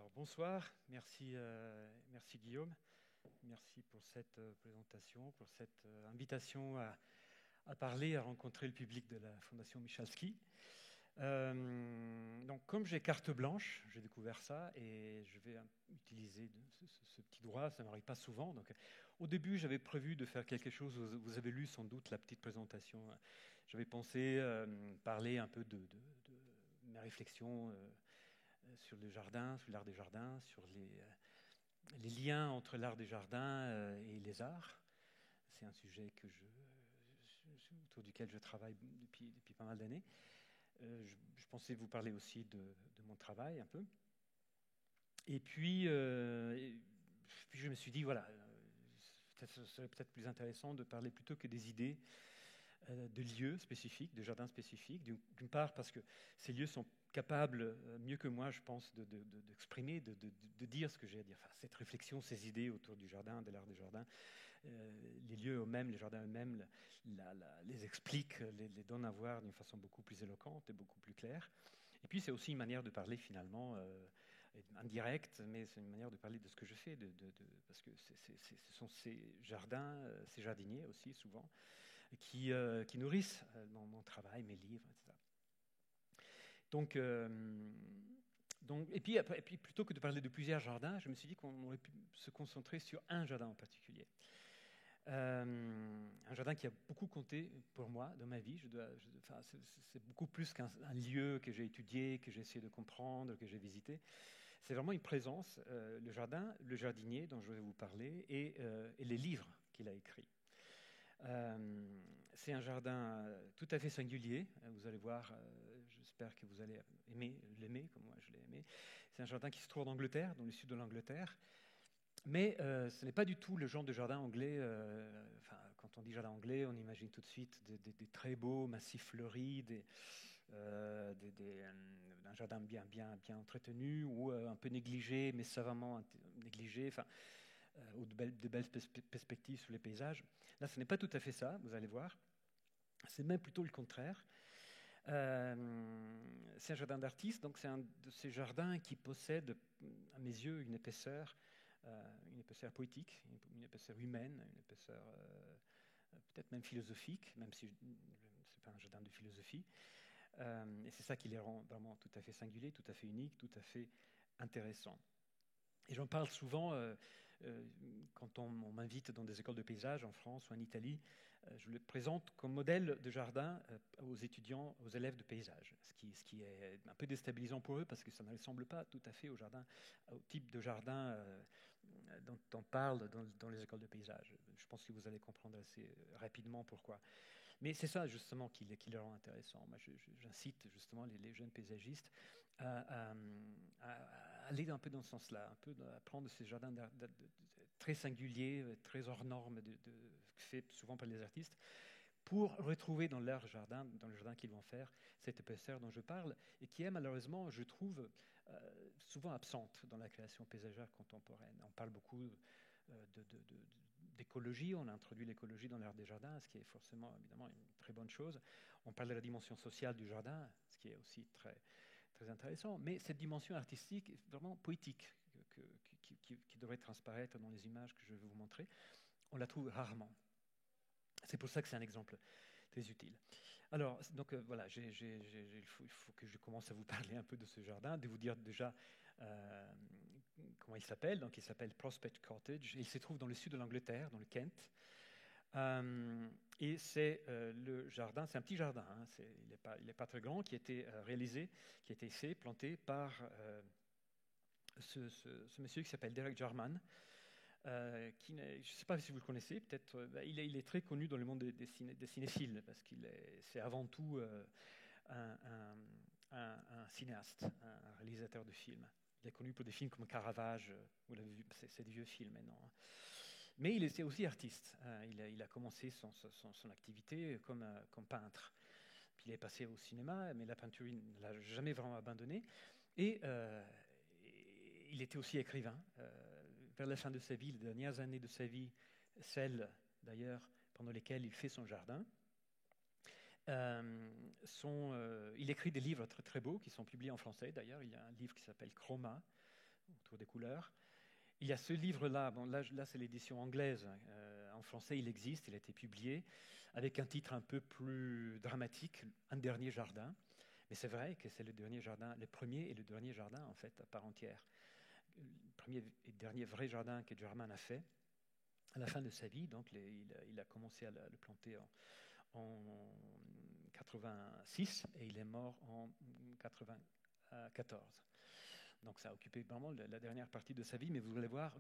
Alors bonsoir, merci Guillaume, merci pour cette présentation, pour cette invitation à parler, à rencontrer le public de la Fondation Michalski. Donc comme j'ai carte blanche, j'ai découvert ça et je vais utiliser ce petit droit, ça n'arrive pas souvent. Donc, au début, j'avais prévu de faire quelque chose, vous avez lu sans doute la petite présentation. J'avais pensé parler un peu de mes réflexions sur le jardin, sur l'art des jardins, sur les liens entre l'art des jardins et les arts. C'est un sujet autour duquel je travaille depuis pas mal d'années. Je pensais vous parler aussi de mon travail un peu. Et puis je me suis dit, voilà, ce serait peut-être plus intéressant de parler plutôt que des idées de lieux spécifiques, de jardins spécifiques. D'une part parce que ces lieux sont capables, mieux que moi, je pense, d'exprimer, de dire ce que j'ai à dire. Enfin, cette réflexion, ces idées autour du jardin, de l'art des jardins, les lieux eux-mêmes, les jardins eux-mêmes, les expliquent, les donnent à voir d'une façon beaucoup plus éloquente et beaucoup plus claire. Et puis, c'est aussi une manière de parler finalement indirecte, mais c'est une manière de parler de ce que je fais, parce que ce sont ces jardins, ces jardiniers aussi souvent, qui nourrissent mon travail, mes livres, etc. Et puis, plutôt que de parler de plusieurs jardins, je me suis dit qu'on aurait pu se concentrer sur un jardin en particulier. Un jardin qui a beaucoup compté pour moi dans ma vie. C'est beaucoup plus qu'un lieu que j'ai étudié, que j'ai essayé de comprendre, que j'ai visité. C'est vraiment une présence, le jardin, le jardinier dont je vais vous parler, et les livres qu'il a écrits. C'est un jardin tout à fait singulier. Vous allez voir, j'espère que vous allez l'aimer comme moi je l'ai aimé. C'est un jardin qui se trouve en Angleterre, dans le sud de l'Angleterre. Mais ce n'est pas du tout le genre de jardin anglais. Quand on dit jardin anglais, on imagine tout de suite des très beaux massifs fleuris, un jardin bien entretenu ou un peu négligé, mais savamment négligé. Ou de belles perspectives sur les paysages. Là, ce n'est pas tout à fait ça, vous allez voir. C'est même plutôt le contraire. C'est un jardin d'artiste, donc c'est un de ces jardins qui possède, à mes yeux, une épaisseur poétique, une épaisseur humaine, une épaisseur peut-être même philosophique, même si ce n'est pas un jardin de philosophie. Et c'est ça qui les rend vraiment tout à fait singuliers, tout à fait uniques, tout à fait intéressants. Et j'en parle souvent quand on m'invite dans des écoles de paysage en France ou en Italie. Je le présente comme modèle de jardin aux étudiants, aux élèves de paysage, ce qui est un peu déstabilisant pour eux parce que ça ne ressemble pas tout à fait au type de jardin dont on parle dans les écoles de paysage. Je pense que vous allez comprendre assez rapidement pourquoi. Mais c'est ça justement qui le rend intéressant. Moi, j'incite justement les jeunes paysagistes à aller un peu dans ce sens-là, un peu à prendre ces jardins très singuliers, très hors normes, faits souvent par les artistes, pour retrouver dans leur jardin, dans le jardin qu'ils vont faire, cette épaisseur dont je parle, et qui est malheureusement, je trouve, souvent absente dans la création paysagère contemporaine. On parle beaucoup d'écologie, on a introduit l'écologie dans l'art des jardins, ce qui est forcément, évidemment, une très bonne chose. On parle de la dimension sociale du jardin, ce qui est aussi très, très intéressant. Mais cette dimension artistique est vraiment poétique, qui devrait transparaître dans les images que je vais vous montrer, on la trouve rarement. C'est pour ça que c'est un exemple très utile. Alors, donc voilà, il faut que je commence à vous parler un peu de ce jardin, de vous dire déjà comment il s'appelle. Donc, il s'appelle Prospect Cottage. Il se trouve dans le sud de l'Angleterre, dans le Kent. Et c'est le jardin, c'est un petit jardin, hein, il n'est pas très grand, qui a été réalisé, qui a été fait, planté par ce monsieur qui s'appelle Derek Jarman. Je ne sais pas si vous le connaissez, peut-être. Il est très connu dans le monde des cinéphiles parce c'est avant tout un cinéaste, un réalisateur de films. Il est connu pour des films comme Caravage, vous l'avez vu, c'est des vieux films maintenant. Mais il était aussi artiste. Il a commencé son activité comme peintre. Puis il est passé au cinéma, mais la peinture, il ne l'a jamais vraiment abandonné. Et il était aussi écrivain. Vers la fin de sa vie, les dernières années de sa vie, celles d'ailleurs pendant lesquelles il fait son jardin, il écrit des livres très, très beaux qui sont publiés en français. D'ailleurs, il y a un livre qui s'appelle Chroma, autour des couleurs. Il y a ce livre-là, bon, là c'est l'édition anglaise, en français il existe, il a été publié, avec un titre un peu plus dramatique, Un dernier jardin. Mais c'est vrai que c'est le dernier jardin, le premier et le dernier jardin en fait, à part entière. Le premier et dernier vrai jardin que Jarman a fait à la fin de sa vie, donc il a commencé à le planter en 86 et il est mort en 94. Donc ça a occupé vraiment la dernière partie de sa vie, mais vous allez voir,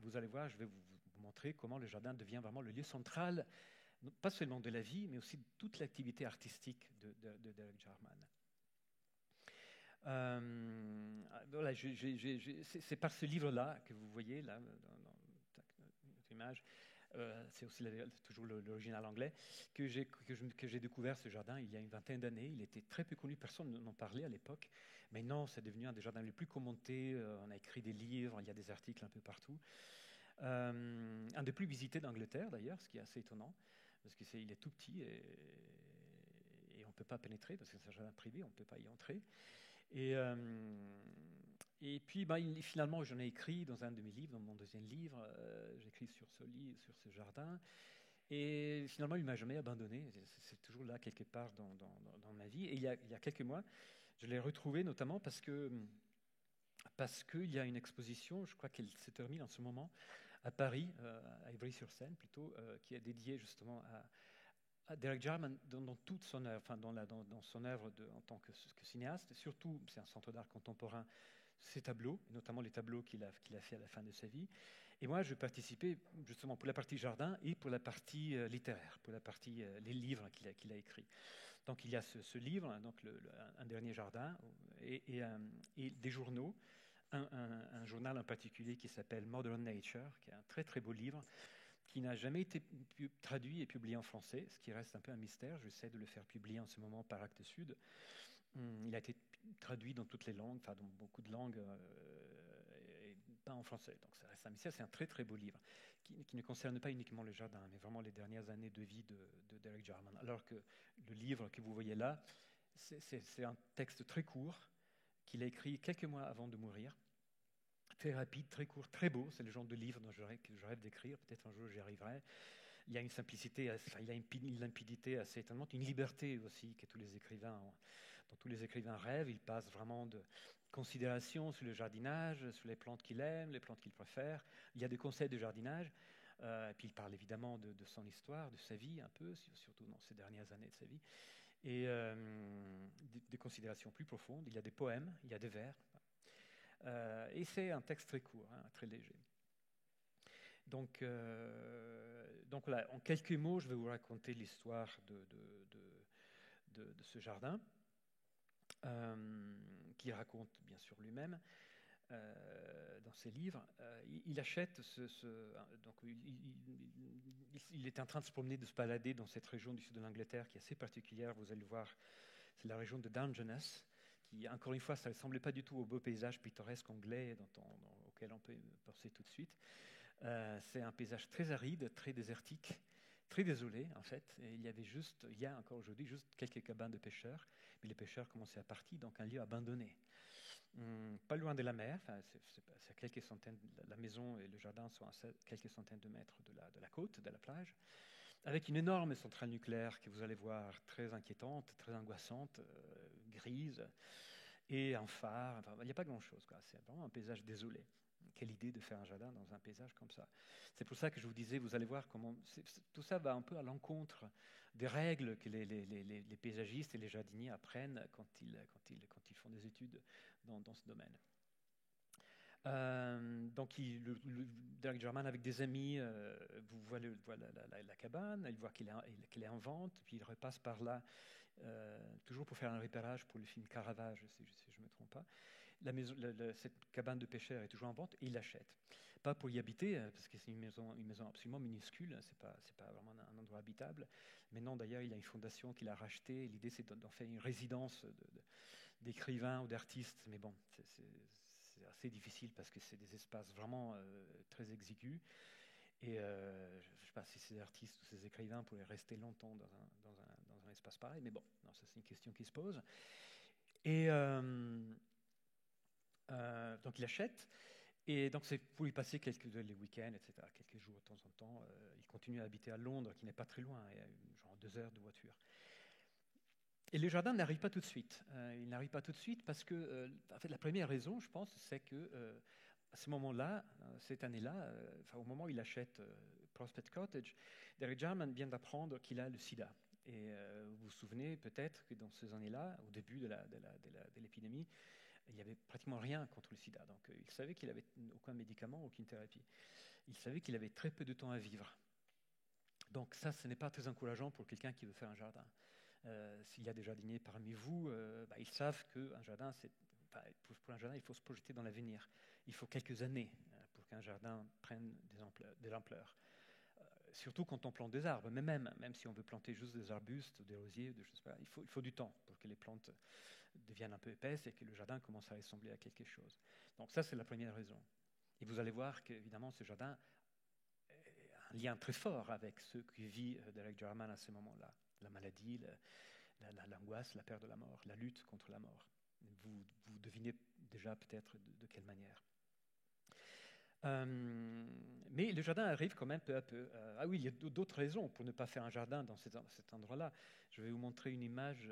je vais vous montrer comment le jardin devient vraiment le lieu central, pas seulement de la vie, mais aussi de toute l'activité artistique de Derek Jarman. Voilà, c'est par ce livre-là que vous voyez là dans notre image. C'est aussi toujours l'original anglais, que j'ai découvert ce jardin il y a une vingtaine d'années. Il était très peu connu, personne n'en parlait à l'époque. Maintenant, c'est devenu un des jardins les plus commentés. On a écrit des livres, il y a des articles un peu partout. Un des plus visités d'Angleterre, d'ailleurs, ce qui est assez étonnant, parce qu'il est tout petit et on ne peut pas pénétrer, parce que c'est un jardin privé, on ne peut pas y entrer. Et puis, finalement, j'en ai écrit dans un de mes livres, dans mon deuxième livre, j'écris sur ce jardin. Et finalement, il ne m'a jamais abandonné. C'est toujours là, quelque part, dans ma vie. Et il y a quelques mois, je l'ai retrouvé notamment parce qu'il y a une exposition, je crois qu'elle se termine en ce moment, à Paris, à Ivry-sur-Seine plutôt, qui est dédiée justement à Derek Jarman dans toute son œuvre, enfin dans son œuvre en tant que cinéaste. Surtout, c'est un centre d'art contemporain, ses tableaux, notamment les tableaux qu'il a fait à la fin de sa vie. Et moi, je participais justement pour la partie jardin et pour la partie littéraire, pour la partie les livres qu'il a écrits. Donc il y a ce livre, donc Un dernier jardin, et des journaux. Un journal en particulier qui s'appelle Modern Nature, qui est un très très beau livre, qui n'a jamais été traduit et publié en français, ce qui reste un peu un mystère. J'essaie de le faire publier en ce moment par Actes Sud. Il a été traduit dans toutes les langues, enfin dans beaucoup de langues, et pas en français. Donc ça reste un mystère. C'est un très très beau livre qui ne concerne pas uniquement le jardin, mais vraiment les dernières années de vie de Derek Jarman. Alors que le livre que vous voyez là, c'est un texte très court qu'il a écrit quelques mois avant de mourir. Très rapide, très court, très beau. C'est le genre de livre que je rêve d'écrire. Peut-être un jour j'y arriverai. Il y a une simplicité, il a une limpidité assez étonnante, une liberté aussi que tous les écrivains dont tous les écrivains rêvent. Il passe vraiment de considérations sur le jardinage, sur les plantes qu'il aime, les plantes qu'il préfère. Il y a des conseils de jardinage. Et puis il parle évidemment de son histoire, de sa vie un peu, surtout dans ces dernières années de sa vie. Et des considérations plus profondes. Il y a des poèmes, il y a des vers. Et c'est un texte très court, très léger. Donc voilà, en quelques mots, je vais vous raconter l'histoire de ce jardin, qui raconte bien sûr lui-même dans ses livres. Il achète donc il est en train de se promener, de se balader dans cette région du sud de l'Angleterre qui est assez particulière, vous allez le voir, c'est la région de Dungeness, qui, encore une fois, ça ne ressemblait pas du tout au beau paysage pittoresque anglais auquel on peut penser tout de suite. C'est un paysage très aride, très désertique, très désolé en fait. Et il y a encore aujourd'hui juste quelques cabanes de pêcheurs, mais les pêcheurs commençaient à partir, donc un lieu abandonné. Pas loin de la mer, c'est à quelques centaines, la maison et le jardin sont à quelques centaines de mètres de la côte, de la plage, avec une énorme centrale nucléaire que vous allez voir très inquiétante, très angoissante, grise, et un phare. Enfin, il n'y a pas grand-chose, quoi. C'est vraiment un paysage désolé. Quelle idée de faire un jardin dans un paysage comme ça. C'est pour ça que je vous disais, vous allez voir comment tout ça va un peu à l'encontre des règles que les paysagistes et les jardiniers apprennent quand ils font des études dans ce domaine. Donc Derek Jarman avec des amis voit la cabane, il voit qu'elle est en vente, puis il repasse par là toujours pour faire un repérage pour le film Caravage, si je ne me trompe pas. Cette cabane de pêcheurs est toujours en vente et il l'achète. Pas pour y habiter, parce que c'est une maison absolument minuscule, c'est pas vraiment un endroit habitable. Mais non, d'ailleurs, il y a une fondation qu'il a rachetée. L'idée, c'est d'en faire une résidence d'écrivains ou d'artistes. Mais bon, c'est assez difficile parce que c'est des espaces vraiment très exigus. Et je ne sais pas si ces artistes ou ces écrivains pourraient rester longtemps dans un espace pareil. Mais bon, non, ça c'est une question qui se pose. Et donc il achète. Et donc, c'est pour y passer les week-ends, etc., quelques jours de temps en temps. Il continue à habiter à Londres, qui n'est pas très loin, genre 2 heures de voiture. Et le jardin n'arrive pas tout de suite. Il n'arrive pas tout de suite parce que, en fait, la première raison, je pense, c'est que à ce moment-là, cette année-là, au moment où il achète Prospect Cottage, Derek Jarman vient d'apprendre qu'il a le sida. Et vous vous souvenez peut-être que dans ces années-là, au début de l'épidémie, il n'y avait pratiquement rien contre le sida. Donc il savait qu'il n'avait aucun médicament, aucune thérapie. Il savait qu'il avait très peu de temps à vivre. Donc ça, ce n'est pas très encourageant pour quelqu'un qui veut faire un jardin. S'il y a des jardiniers parmi vous, ils savent qu'un jardin, pour un jardin, il faut se projeter dans l'avenir. Il faut quelques années pour qu'un jardin prenne de l'ampleur. Surtout quand on plante des arbres, mais même si on veut planter juste des arbustes, des rosiers, je sais pas, il faut du temps pour que les plantes deviennent un peu épaisses et que le jardin commence à ressembler à quelque chose. Donc ça, c'est la première raison. Et vous allez voir qu'évidemment, ce jardin a un lien très fort avec ce que vit Derek Jarman à ce moment-là. La maladie, l'angoisse, la peur de la mort, la lutte contre la mort. Vous devinez déjà peut-être de quelle manière. Mais le jardin arrive quand même peu à peu. Ah oui, il y a d'autres raisons pour ne pas faire un jardin dans cet endroit-là. Je vais vous montrer une image.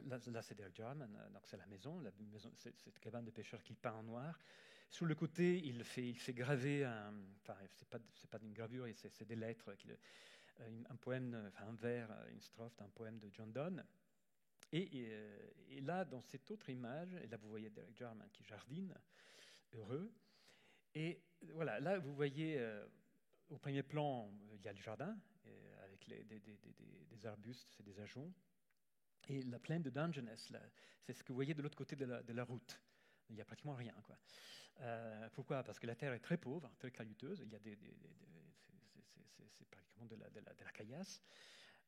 Là, c'est Derek Jarman, donc c'est la maison, cette cabane de pêcheurs qu'il peint en noir. Sur le côté, il fait graver c'est pas une gravure, c'est des lettres, un poème, un vers, une strophe d'un poème de John Donne. Et là, dans cette autre image, et là vous voyez Derek Jarman qui jardine, heureux. Et voilà, là vous voyez au premier plan, il y a le jardin avec des arbustes, c'est des ajoncs. Et la plaine de Dungeness, c'est ce que vous voyez de l'autre côté de la route. Il n'y a pratiquement rien, quoi. Pourquoi? Parce que la terre est très pauvre, très caillouteuse. Il y a c'est pratiquement de la caillasse.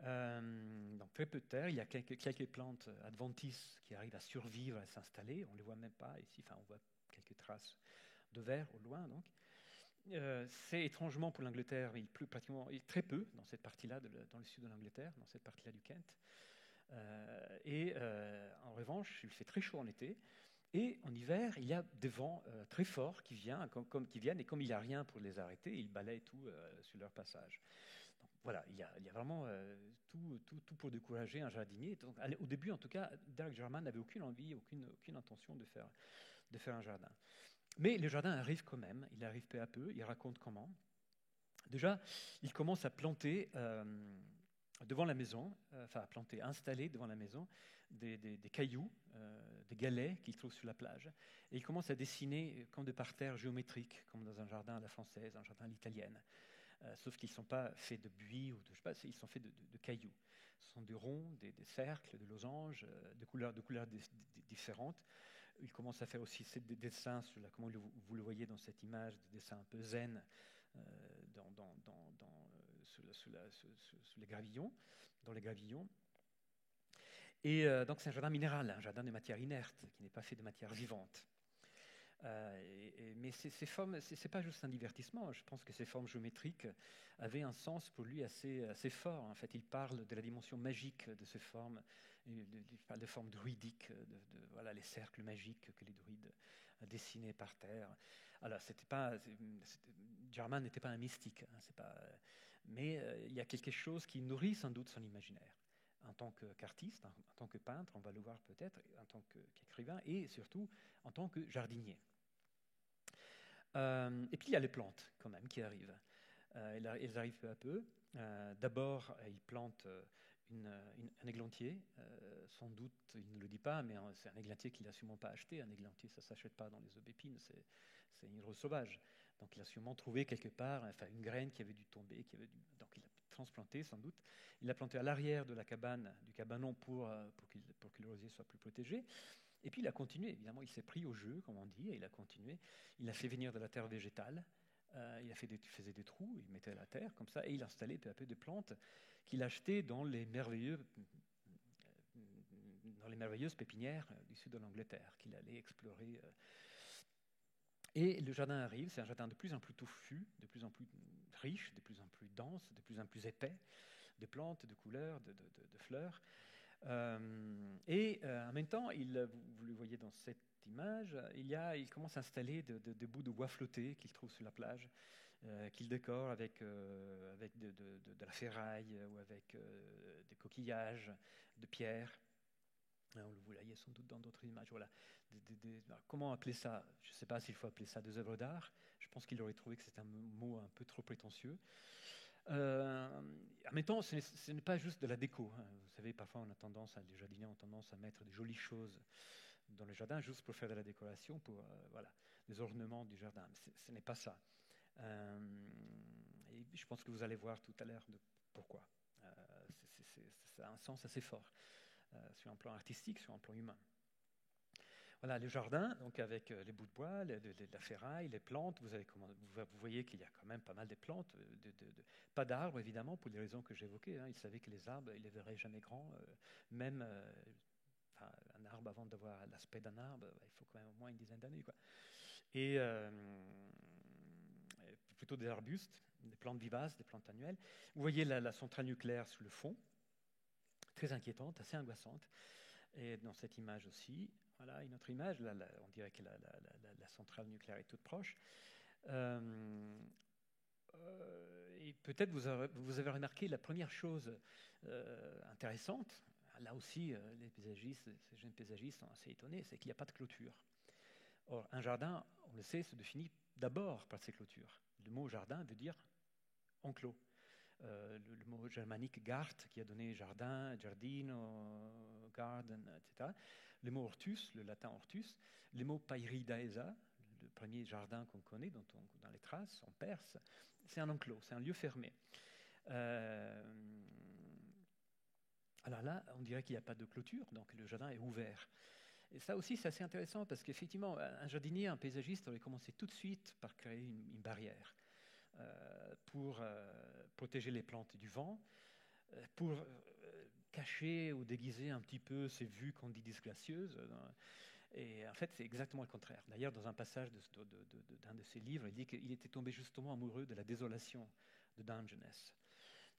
Donc très peu de terre. Il y a quelques plantes adventices qui arrivent à survivre, à s'installer. On ne les voit même pas ici. Enfin, on voit quelques traces de verre au loin. Donc, c'est étrangement pour l'Angleterre, il pleut pratiquement très peu dans cette partie-là, dans le sud de l'Angleterre, dans cette partie-là du Kent. En revanche, il fait très chaud en été. Et en hiver, il y a des vents très forts qui viennent, et comme il n'y a rien pour les arrêter, ils balayent tout sur leur passage. Donc, voilà, il y a vraiment tout pour décourager un jardinier. Donc, au début, en tout cas, Derek Jarman n'avait aucune envie, aucune intention de faire un jardin. Mais le jardin arrive quand même, il arrive peu à peu, il raconte comment. Déjà, il commence à planter devant la maison, installer devant la maison des cailloux, des galets qu'il trouve sur la plage. Et il commence à dessiner comme des parterres géométriques, comme dans un jardin à la française, un jardin à l'italienne. Sauf qu'ils ne sont pas faits de buis ou ils sont faits de cailloux. Ce sont des ronds, des cercles, des losanges, de couleurs différentes. Il commence à faire aussi des dessins, comme vous le voyez dans cette image, des dessins un peu zen sous les gravillons, dans les gravillons. Et donc c'est un jardin minéral, un jardin de matière inerte, qui n'est pas fait de matière vivante. Mais ces formes, c'est pas juste un divertissement. Je pense que ces formes géométriques avaient un sens pour lui assez fort. En fait, il parle de la dimension magique de ces formes. Il parle de formes druidiques, voilà, les cercles magiques que les druides dessinaient par terre. Alors, Jarman n'était pas un mystique, mais il y a quelque chose qui nourrit sans doute son imaginaire. En tant qu'artiste, en tant que peintre, on va le voir peut-être, en tant qu'écrivain, et surtout en tant que jardinier. Et puis il y a les plantes quand même qui arrivent. Elles arrivent peu à peu. D'abord, il plante un églantier. Sans doute, il ne le dit pas, mais c'est un églantier qu'il n'a sûrement pas acheté. Un églantier, ça ne s'achète pas dans les aubépines, c'est une rose sauvage. Donc il a sûrement trouvé quelque part une graine qui avait dû tomber, donc il a transplanté sans doute. Il l'a planté à l'arrière de la cabane, du cabanon pour que le rosier soit plus protégé. Et puis il a continué, évidemment, il s'est pris au jeu, comme on dit, et il a continué. Il a fait venir de la terre végétale, il faisait des trous, il mettait la terre comme ça, et il installait peu à peu des plantes qu'il achetait dans les merveilleuses pépinières du sud de l'Angleterre, qu'il allait explorer. Et le jardin arrive, c'est un jardin de plus en plus touffu, de plus en plus riche, de plus en plus dense, de plus en plus épais, de plantes, de couleurs, de fleurs. En même temps, vous le voyez dans cette image, il commence à installer des bouts de bois flottés qu'il trouve sur la plage, qu'il décore avec de la ferraille ou avec des coquillages, de pierres. Vous voyez sans doute dans d'autres images. Voilà. Comment appeler ça? Je ne sais pas s'il faut appeler ça des œuvres d'art. Je pense qu'il aurait trouvé que c'est un mot un peu trop prétentieux. En même temps, ce n'est pas juste de la déco. Vous savez, parfois les jardiniers ont tendance à mettre des jolies choses dans le jardin juste pour faire de la décoration, pour les ornements du jardin. Mais ce n'est pas ça. Et je pense que vous allez voir tout à l'heure pourquoi. Ça a un sens assez fort sur un plan artistique, sur un plan humain. Voilà, le jardin, donc avec les bouts de bois, la ferraille, les plantes. Vous voyez qu'il y a quand même pas mal de plantes, pas d'arbres évidemment, pour les raisons que j'évoquais. Il savait que les arbres, il les verrait jamais grands. Même un arbre, avant d'avoir l'aspect d'un arbre, il faut quand même au moins une dizaine d'années, quoi. Et plutôt des arbustes, des plantes vivaces, des plantes annuelles. Vous voyez la centrale nucléaire sur le fond, très inquiétante, assez angoissante. Et dans cette image aussi, voilà une autre image, là, on dirait que la centrale nucléaire est toute proche. Et peut-être vous avez remarqué la première chose intéressante, là aussi ces jeunes paysagistes sont assez étonnés, c'est qu'il n'y a pas de clôture. Or, un jardin, on le sait, se définit d'abord par ses clôtures. Le mot jardin veut dire enclos. Le mot germanique Gart, qui a donné jardin, giardino, garden, etc. Le mot hortus, le latin hortus. Le mot pairidaesa, le premier jardin qu'on connaît dans les traces en perse, c'est un enclos, c'est un lieu fermé. Alors là, on dirait qu'il n'y a pas de clôture, donc le jardin est ouvert. Et ça aussi, c'est assez intéressant parce qu'effectivement, un jardinier, un paysagiste aurait commencé tout de suite par créer une barrière pour protéger les plantes du vent, pour cacher ou déguiser un petit peu ces vues qu'on dit disgracieuses. Et en fait, c'est exactement le contraire. D'ailleurs, dans un passage d'un de ses livres, il dit qu'il était tombé justement amoureux de la désolation de Dungeness.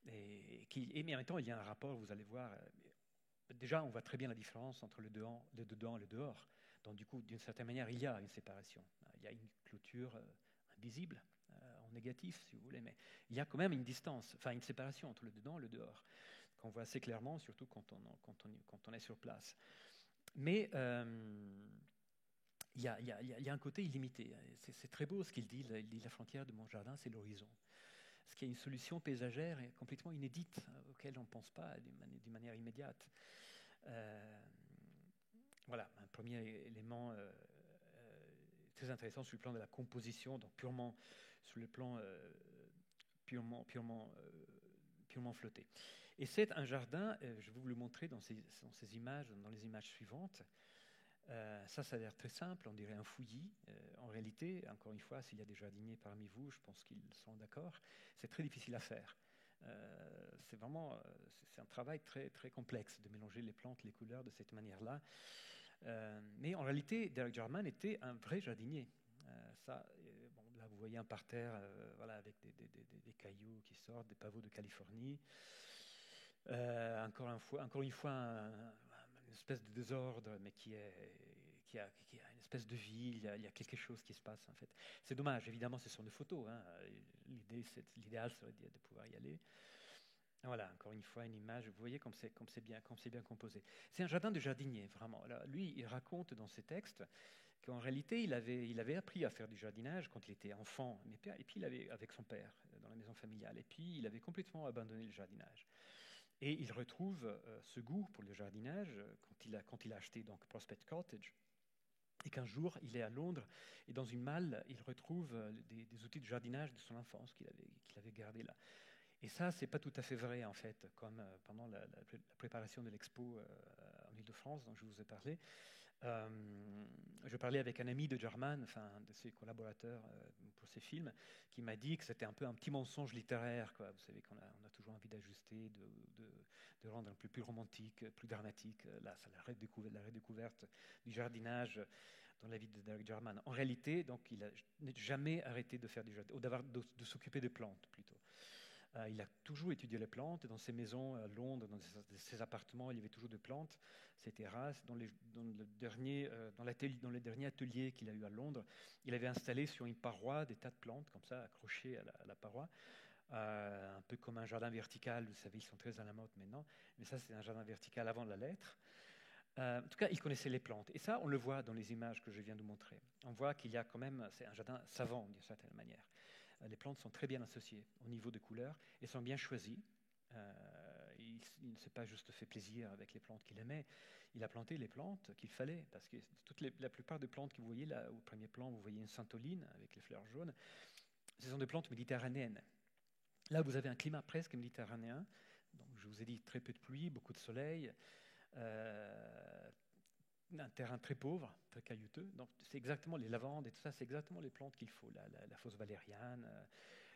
Mais en même temps, il y a un rapport, vous allez voir. Déjà, on voit très bien la différence entre le dedans et le dehors. Donc, du coup, d'une certaine manière, il y a une séparation. Il y a une clôture invisible, en négatif, si vous voulez, mais il y a quand même une distance, enfin une séparation entre le dedans et le dehors, qu'on voit assez clairement, surtout quand on est sur place. Mais il y a un côté illimité. C'est très beau ce qu'il dit. Il dit la frontière de mon jardin, c'est l'horizon. Ce qui est une solution paysagère et complètement inédite, auquel on ne pense pas d'une manière immédiate. Voilà, un premier élément très intéressant sur le plan de la composition, donc purement sur le plan purement flotté. Et c'est un jardin, je vais vous le montrer dans ces images, dans les images suivantes. Ça a l'air très simple, on dirait un fouillis. En réalité, encore une fois, s'il y a des jardiniers parmi vous, je pense qu'ils sont d'accord, c'est très difficile à faire. C'est un travail très, très complexe de mélanger les plantes, les couleurs de cette manière-là. Mais en réalité, Derek Jarman était un vrai jardinier. Là, vous voyez un parterre avec des cailloux qui sortent, des pavots de Californie. Encore une fois, une espèce de désordre, mais qui a une espèce de vie. Il y a quelque chose qui se passe, en fait. C'est dommage, évidemment, ce sont des photos. L'idéal serait de pouvoir y aller. Voilà, encore une fois, une image. Vous voyez comme c'est bien composé. C'est un jardin de jardinier, vraiment. Alors, lui, il raconte dans ses textes qu'en réalité, il avait appris à faire du jardinage quand il était enfant, et puis il avait avec son père dans la maison familiale. Et puis, il avait complètement abandonné le jardinage. Et il retrouve ce goût pour le jardinage quand il a acheté donc Prospect Cottage. Et qu'un jour, il est à Londres et dans une malle, il retrouve des outils de jardinage de son enfance qu'il avait gardés là. Et ça, c'est pas tout à fait vrai en fait, comme pendant la préparation de l'expo en Île-de-France dont je vous ai parlé. Je parlais avec un ami de Jarman, de ses collaborateurs pour ses films, qui m'a dit que c'était un peu un petit mensonge littéraire, quoi. Vous savez qu'on a toujours envie d'ajuster, de rendre un peu plus romantique, plus dramatique. Là, c'est la redécouverte du jardinage dans la vie de Derek Jarman. En réalité, donc, il n'a jamais arrêté de faire du jardinage, ou de s'occuper des plantes plutôt. Il a toujours étudié les plantes. Dans ses maisons à Londres, dans ses appartements, il y avait toujours des plantes, ses terrasses. Dans le dernier atelier qu'il a eu à Londres, il avait installé sur une paroi des tas de plantes, comme ça, accrochées à la paroi. Un peu comme un jardin vertical, vous savez, ils sont très à la mode maintenant, mais ça c'est un jardin vertical avant la lettre. En tout cas, il connaissait les plantes, et ça on le voit dans les images que je viens de montrer. On voit qu'il y a quand même, c'est un jardin savant d'une certaine manière. Les plantes sont très bien associées au niveau de couleurs et sont bien choisies. Il ne s'est pas juste fait plaisir avec les plantes qu'il aimait, il a planté les plantes qu'il fallait, parce que la plupart des plantes que vous voyez là, au premier plan, vous voyez une saintoline avec les fleurs jaunes, ce sont des plantes méditerranéennes. Là, vous avez un climat presque méditerranéen. Donc, je vous ai dit très peu de pluie, beaucoup de soleil, un terrain très pauvre, très caillouteux. Donc, c'est exactement les lavandes et tout ça, c'est exactement les plantes qu'il faut. La fausse valériane,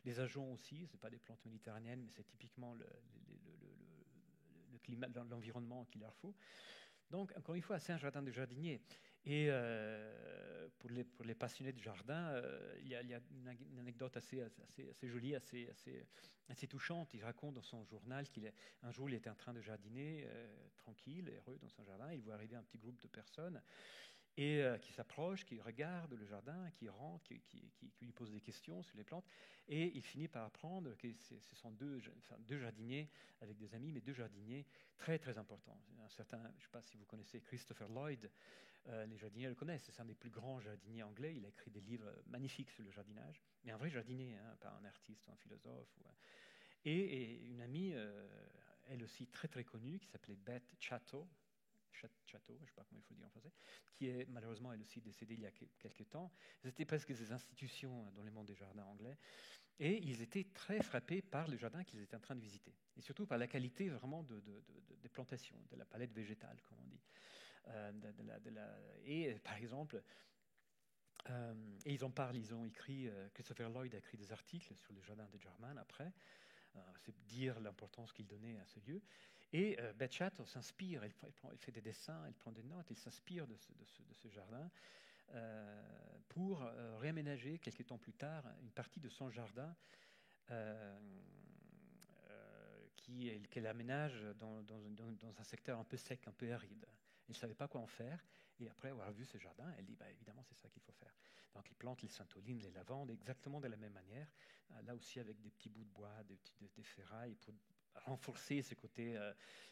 les ajoncs aussi, ce n'est pas des plantes méditerranéennes, mais c'est typiquement le climat, l'environnement qu'il leur faut. Donc, encore une fois, c'est un jardin de jardinier. Et pour les passionnés de jardin, il y a une anecdote assez jolie, assez touchante. Il raconte dans son journal qu'un jour, il était en train de jardiner, tranquille, heureux dans son jardin. Il voit arriver un petit groupe de personnes et qui s'approchent, qui regardent le jardin, qui rentrent, qui lui posent des questions sur les plantes. Et il finit par apprendre que ce sont deux jardiniers avec des amis, mais deux jardiniers très, très importants. Un certain, je ne sais pas si vous connaissez Christopher Lloyd, les jardiniers le connaissent, c'est un des plus grands jardiniers anglais. Il a écrit des livres magnifiques sur le jardinage, mais un vrai jardinier, hein, pas un artiste ou un philosophe. Et une amie, elle aussi très, très connue, qui s'appelait Beth Chatto, je ne sais pas comment il faut dire en français, qui est malheureusement elle aussi décédée il y a quelques temps. C'était presque des institutions dans le monde des jardins anglais. Et ils étaient très frappés par le jardin qu'ils étaient en train de visiter. Et surtout par la qualité vraiment des plantations, de la palette végétale, comme on dit. Et par exemple, et ils en parlent, ils ont écrit, Christopher Lloyd a écrit des articles sur le jardin de Jarman après, c'est dire l'importance qu'il donnait à ce lieu. Et Beth Chatto s'inspire, elle fait des dessins, elle prend des notes, elle s'inspire de ce jardin pour réaménager quelques temps plus tard une partie de son jardin qu'elle aménage dans un secteur un peu sec, un peu aride. Elle ne savait pas quoi en faire, et après avoir vu ce jardin, elle dit évidemment c'est ça qu'il faut faire. Donc ils plantent les saintolines, les lavandes exactement de la même manière, là aussi avec des petits bouts de bois, des ferrailles pour renforcer ce côté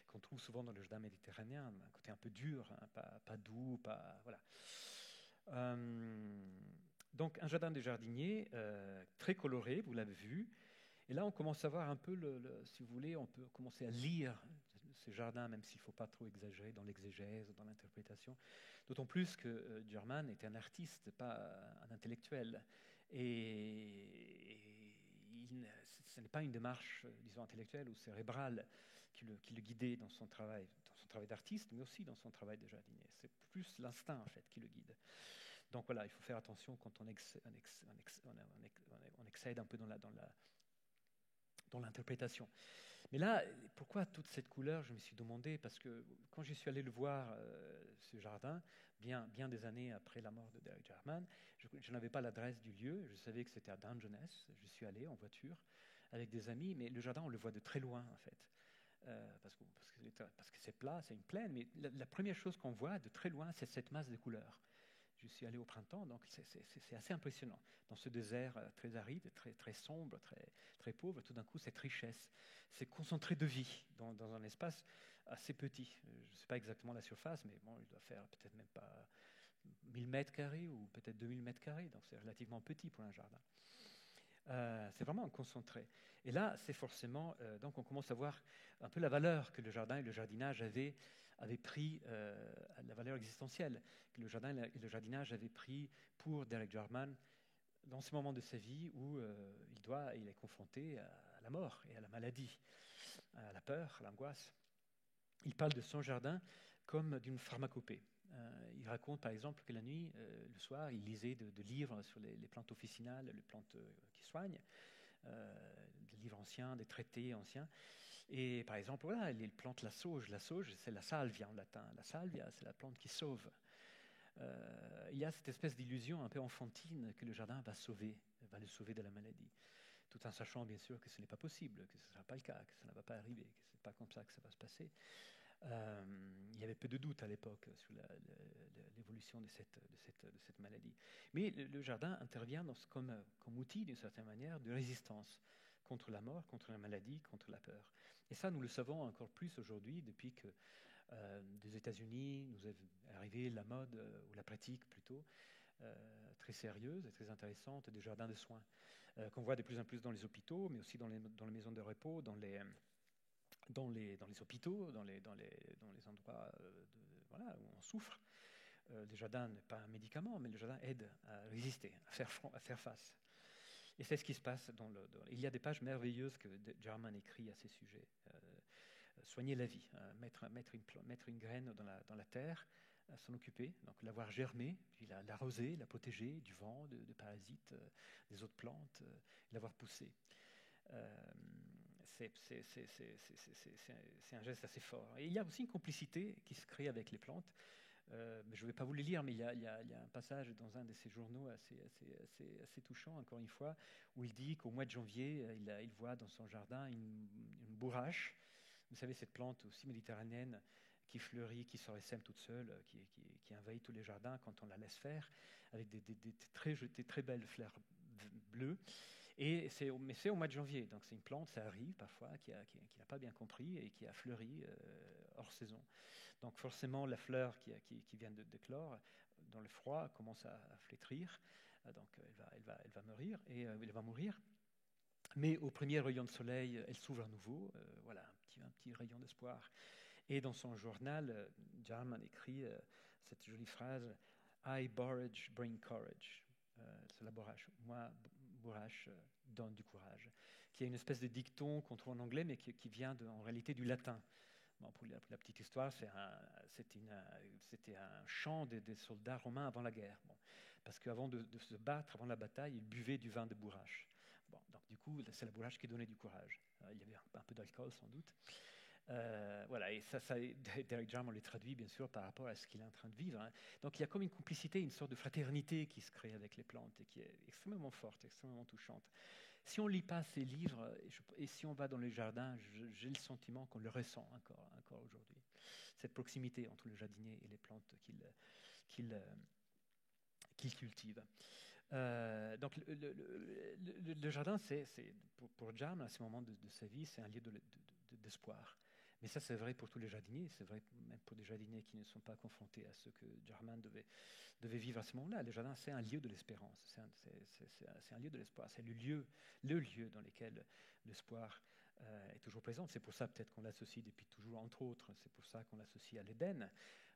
qu'on trouve souvent dans le jardin méditerranéen, un côté un peu dur, hein, pas doux, voilà. Donc un jardin de jardinier très coloré, vous l'avez vu. Et là, on commence à voir un peu, si vous voulez, on peut commencer à lire ce jardin, même s'il ne faut pas trop exagérer dans l'exégèse, dans l'interprétation. D'autant plus que Jarman était un artiste, pas un intellectuel. Et ce n'est pas une démarche, disons, intellectuelle ou cérébrale qui le guidait dans son travail d'artiste, mais aussi dans son travail de jardinier. C'est plus l'instinct, en fait, qui le guide. Donc voilà, il faut faire attention quand on excède un peu dans l'interprétation. Mais là, pourquoi toute cette couleur, je me suis demandé, parce que quand je suis allé le voir, ce jardin, bien des années après la mort de Derek Jarman, je n'avais pas l'adresse du lieu, je savais que c'était à Dungeness, je suis allé en voiture avec des amis, mais le jardin, on le voit de très loin, en fait. Parce que c'est plat, c'est une plaine, mais la première chose qu'on voit de très loin, c'est cette masse de couleurs. Je suis allé au printemps, donc c'est assez impressionnant. Dans ce désert très aride, très sombre, très pauvre, tout d'un coup, cette richesse, c'est concentré de vie dans un espace assez petit. Je ne sais pas exactement la surface, mais bon, il doit faire peut-être même pas 1000 mètres carrés ou peut-être 2000 mètres carrés, donc c'est relativement petit pour un jardin. C'est vraiment un concentré. Et là, c'est forcément, donc on commence à voir un peu la valeur que le jardin et le jardinage avaient pris, la valeur existentielle que le jardin et le jardinage avaient pris pour Derek Jarman dans ce moment de sa vie où il est confronté à la mort et à la maladie, à la peur, à l'angoisse. Il parle de son jardin comme d'une pharmacopée. Il raconte par exemple que la nuit, le soir, il lisait des livres sur les plantes officinales, les plantes qui soignent, des livres anciens, des traités anciens. Et par exemple, voilà, il plante la sauge. La sauge, c'est la salvia en latin. La salvia, c'est la plante qui sauve. Il y a cette espèce d'illusion un peu enfantine que le jardin va le sauver de la maladie. tout en sachant bien sûr que ce n'est pas possible, que ce ne sera pas le cas, que ça ne va pas arriver, que ce n'est pas comme ça que ça va se passer. Il y avait peu de doute à l'époque sur l'évolution de cette maladie. Mais le jardin intervient comme outil, d'une certaine manière, de résistance contre la mort, contre la maladie, contre la peur. Et ça, nous le savons encore plus aujourd'hui, depuis que des États-Unis nous est arrivée la mode, ou la pratique plutôt, très sérieuse et très intéressante des jardins de soins, qu'on voit de plus en plus dans les hôpitaux, mais aussi dans les maisons de repos, dans les hôpitaux, dans les endroits voilà, où on souffre. Le jardin n'est pas un médicament, mais le jardin aide à résister, à faire face. Et c'est ce qui se passe il y a des pages merveilleuses que Jarman écrit à ces sujets. Soigner la vie, mettre une graine dans la terre, s'en occuper, donc l'avoir germé, puis l'arroser, la protéger du vent, de parasites, des autres plantes, l'avoir poussée. C'est un geste assez fort. Et il y a aussi une complicité qui se crée avec les plantes. Je ne vais pas vous le lire, mais il y a un passage dans un de ses journaux assez touchant, encore une fois, où il dit qu'au mois de janvier, il voit dans son jardin une bourrache. Vous savez, cette plante aussi méditerranéenne qui fleurit, qui se ressème toute seule, qui envahit tous les jardins quand on la laisse faire, avec des très belles fleurs bleues. Mais c'est au mois de janvier, donc c'est une plante, ça arrive parfois, qui n'a pas bien compris et qui a fleuri hors saison. Donc forcément, la fleur qui vient d'éclore, dans le froid, commence à flétrir, donc elle va mourir, elle va mourir. Mais au premier rayon de soleil, elle s'ouvre à nouveau, voilà, un petit rayon d'espoir. Et dans son journal, Jarman écrit cette jolie phrase « I, borage, bring courage ». C'est la bourrache. Moi, bourrache, donne du courage. Qui est une espèce de dicton qu'on trouve en anglais, mais qui vient en réalité du latin. Bon, pour la petite histoire, c'était un chant des soldats romains avant la guerre. Bon, parce qu'avant de se battre, avant la bataille, ils buvaient du vin de bourrache. Bon, donc du coup, c'est la bourrache qui donnait du courage. Il y avait un peu d'alcool sans doute. Voilà, et ça, Derek Jarman le traduit bien sûr par rapport à ce qu'il est en train de vivre. Hein. Donc il y a comme une complicité, une sorte de fraternité qui se crée avec les plantes et qui est extrêmement forte, extrêmement touchante. Si on ne lit pas ces livres et si on va dans les jardins, j'ai le sentiment qu'on le ressent encore aujourd'hui. Cette proximité entre le jardinier et les plantes qu'il cultive. Donc le jardin, pour Jarman, à ce moment de sa vie, c'est un lieu d'espoir. Mais ça, c'est vrai pour tous les jardiniers, c'est vrai même pour des jardiniers qui ne sont pas confrontés à ce que Jarman devait vivre à ce moment-là. Le jardin, c'est un lieu de l'espérance, c'est un lieu de l'espoir, c'est le lieu dans lequel l'espoir est toujours présent. C'est pour ça peut-être qu'on l'associe depuis toujours, entre autres, c'est pour ça qu'on l'associe à l'Éden,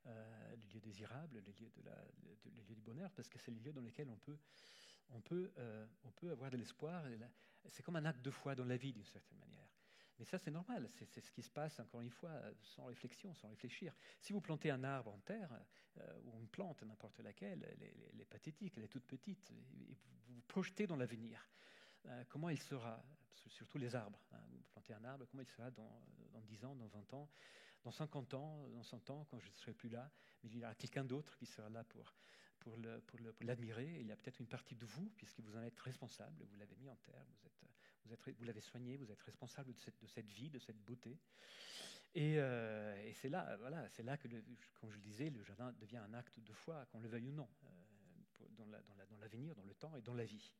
le lieu désirable, le lieu du bonheur, parce que c'est le lieu dans lequel on peut avoir de l'espoir. C'est comme un acte de foi dans la vie, d'une certaine manière. Mais ça, c'est normal, c'est ce qui se passe, encore une fois, sans réflexion, sans réfléchir. Si vous plantez un arbre en terre, ou une plante, n'importe laquelle, elle est pathétique, elle est toute petite, et vous vous projetez dans l'avenir. Comment il sera, surtout les arbres, hein, vous plantez un arbre, comment il sera dans 10 ans, dans 20 ans, dans 50 ans, dans 100 ans, quand je ne serai plus là, mais il y aura quelqu'un d'autre qui sera là pour l'admirer. Il y a peut-être une partie de vous, puisque vous en êtes responsable, vous l'avez mis en terre, vous l'avez soigné, vous êtes responsable de cette vie, de cette beauté. Et c'est là, voilà, c'est là que, comme je le disais, le jardin devient un acte de foi, qu'on le veuille ou non, dans l'avenir, dans le temps et dans la vie.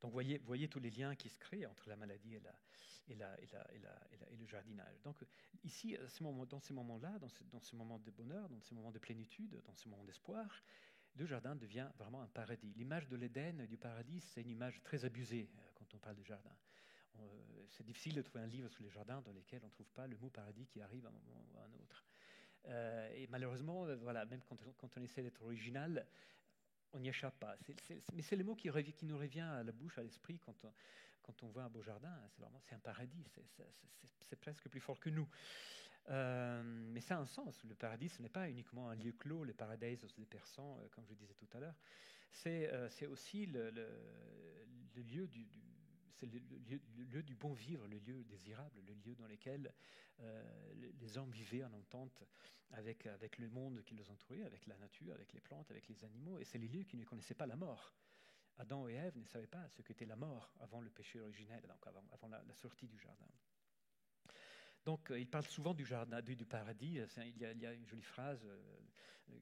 Donc voyez tous les liens qui se créent entre la maladie et le jardinage. Donc ici, dans ces moments-là, dans ces moments de bonheur, dans ces moments de plénitude, dans ces moments d'espoir, le jardin devient vraiment un paradis. L'image de l'Éden et du paradis, c'est une image très abusée quand on parle de jardin. C'est difficile de trouver un livre sur les jardins dans lequel on ne trouve pas le mot paradis qui arrive à un moment ou à un autre. Et malheureusement, voilà, même quand on essaie d'être original, on n'y échappe pas. Mais c'est le mot qui nous revient à la bouche, à l'esprit, quand on voit un beau jardin. C'est un paradis, c'est presque plus fort que nous. Mais ça a un sens. Le paradis, ce n'est pas uniquement un lieu clos, le paradis des Persans, comme je disais tout à l'heure. C'est aussi le lieu c'est le lieu du bon vivre, le lieu désirable, le lieu dans lequel les hommes vivaient en entente avec le monde qui les entourait, avec la nature, avec les plantes, avec les animaux. Et c'est les lieux qui ne connaissaient pas la mort. Adam et Ève ne savaient pas ce qu'était la mort avant le péché originel, donc avant la sortie du jardin. Donc, il parle souvent du jardin, du paradis. Il y a une jolie phrase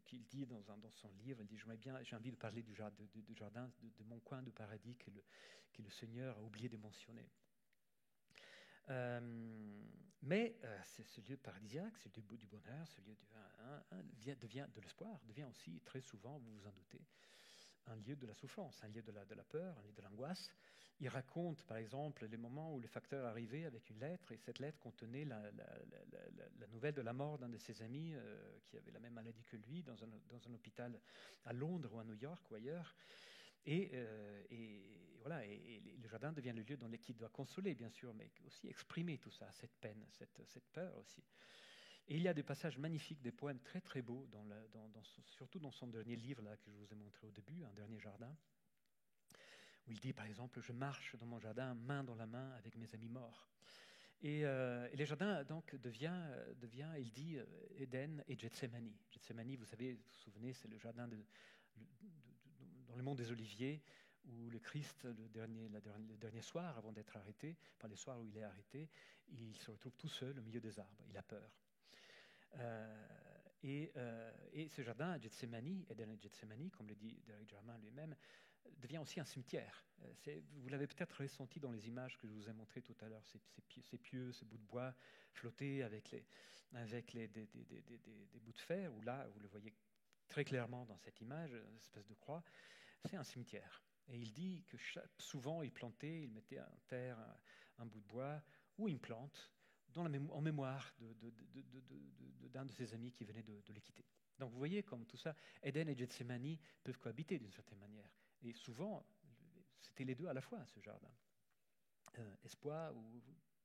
qu'il dit dans son livre. Il dit j'ai envie de parler du jardin, de mon coin de paradis que le Seigneur a oublié de mentionner. Mais c'est ce lieu paradisiaque, ce lieu du bonheur, ce lieu devient de l'espoir, devient aussi très souvent, vous vous en doutez, un lieu de la souffrance, un lieu de la peur, un lieu de l'angoisse. Il raconte, par exemple, les moments où le facteur arrivait avec une lettre, et cette lettre contenait la nouvelle de la mort d'un de ses amis qui avait la même maladie que lui, dans un hôpital à Londres ou à New York ou ailleurs. Et voilà, et le jardin devient le lieu qui doit consoler, bien sûr, mais aussi exprimer tout ça, cette peine, cette peur aussi. Et il y a des passages magnifiques, des poèmes très très beaux, surtout dans son dernier livre là, que je vous ai montré au début, Un dernier jardin, où il dit par exemple « Je marche dans mon jardin, main dans la main, avec mes amis morts ». Et le jardin donc devient, il dit, Éden et Gethsémani. Gethsémani, vous savez, vous vous souvenez, c'est le jardin dans le mont des Oliviers, où le Christ, le dernier soir, avant d'être arrêté, enfin les soirs où il est arrêté, il se retrouve tout seul au milieu des arbres, il a peur. Et ce jardin à Gethsémani, Éden et Gethsémani, comme le dit Derek Jarman lui-même, devient aussi un cimetière. Vous l'avez peut-être ressenti dans les images que je vous ai montrées tout à l'heure, ces pieux, ces bouts de bois flottés avec des bouts de fer, ou là, vous le voyez très clairement dans cette image, une espèce de croix, c'est un cimetière. Et il dit que souvent il mettait en terre un bout de bois ou une plante en mémoire d'un de ses amis qui venait de les quitter. Donc vous voyez comme tout ça, Éden et Gethsémani peuvent cohabiter d'une certaine manière. Et souvent, c'était les deux à la fois, ce jardin. Espoir ou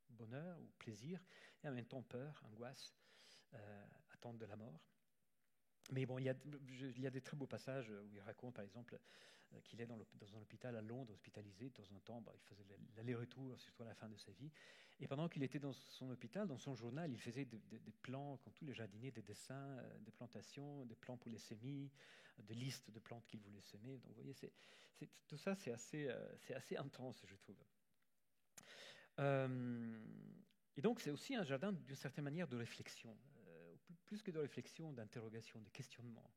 bonheur ou plaisir, et en même temps peur, angoisse, attente de la mort. Mais bon, il y a des très beaux passages où il raconte, par exemple, qu'il est dans un hôpital à Londres, hospitalisé. De temps en temps, il faisait l'aller-retour, surtout à la fin de sa vie. Et pendant qu'il était dans son hôpital, dans son journal, il faisait des plans, comme tous les jardiniers, des dessins, des plantations, des plans pour les semis, des listes de plantes qu'il voulait semer. Donc, vous voyez, tout ça, c'est assez intense, je trouve. Et donc, c'est aussi un jardin, d'une certaine manière, de réflexion. Plus que de réflexion, d'interrogation, de questionnement.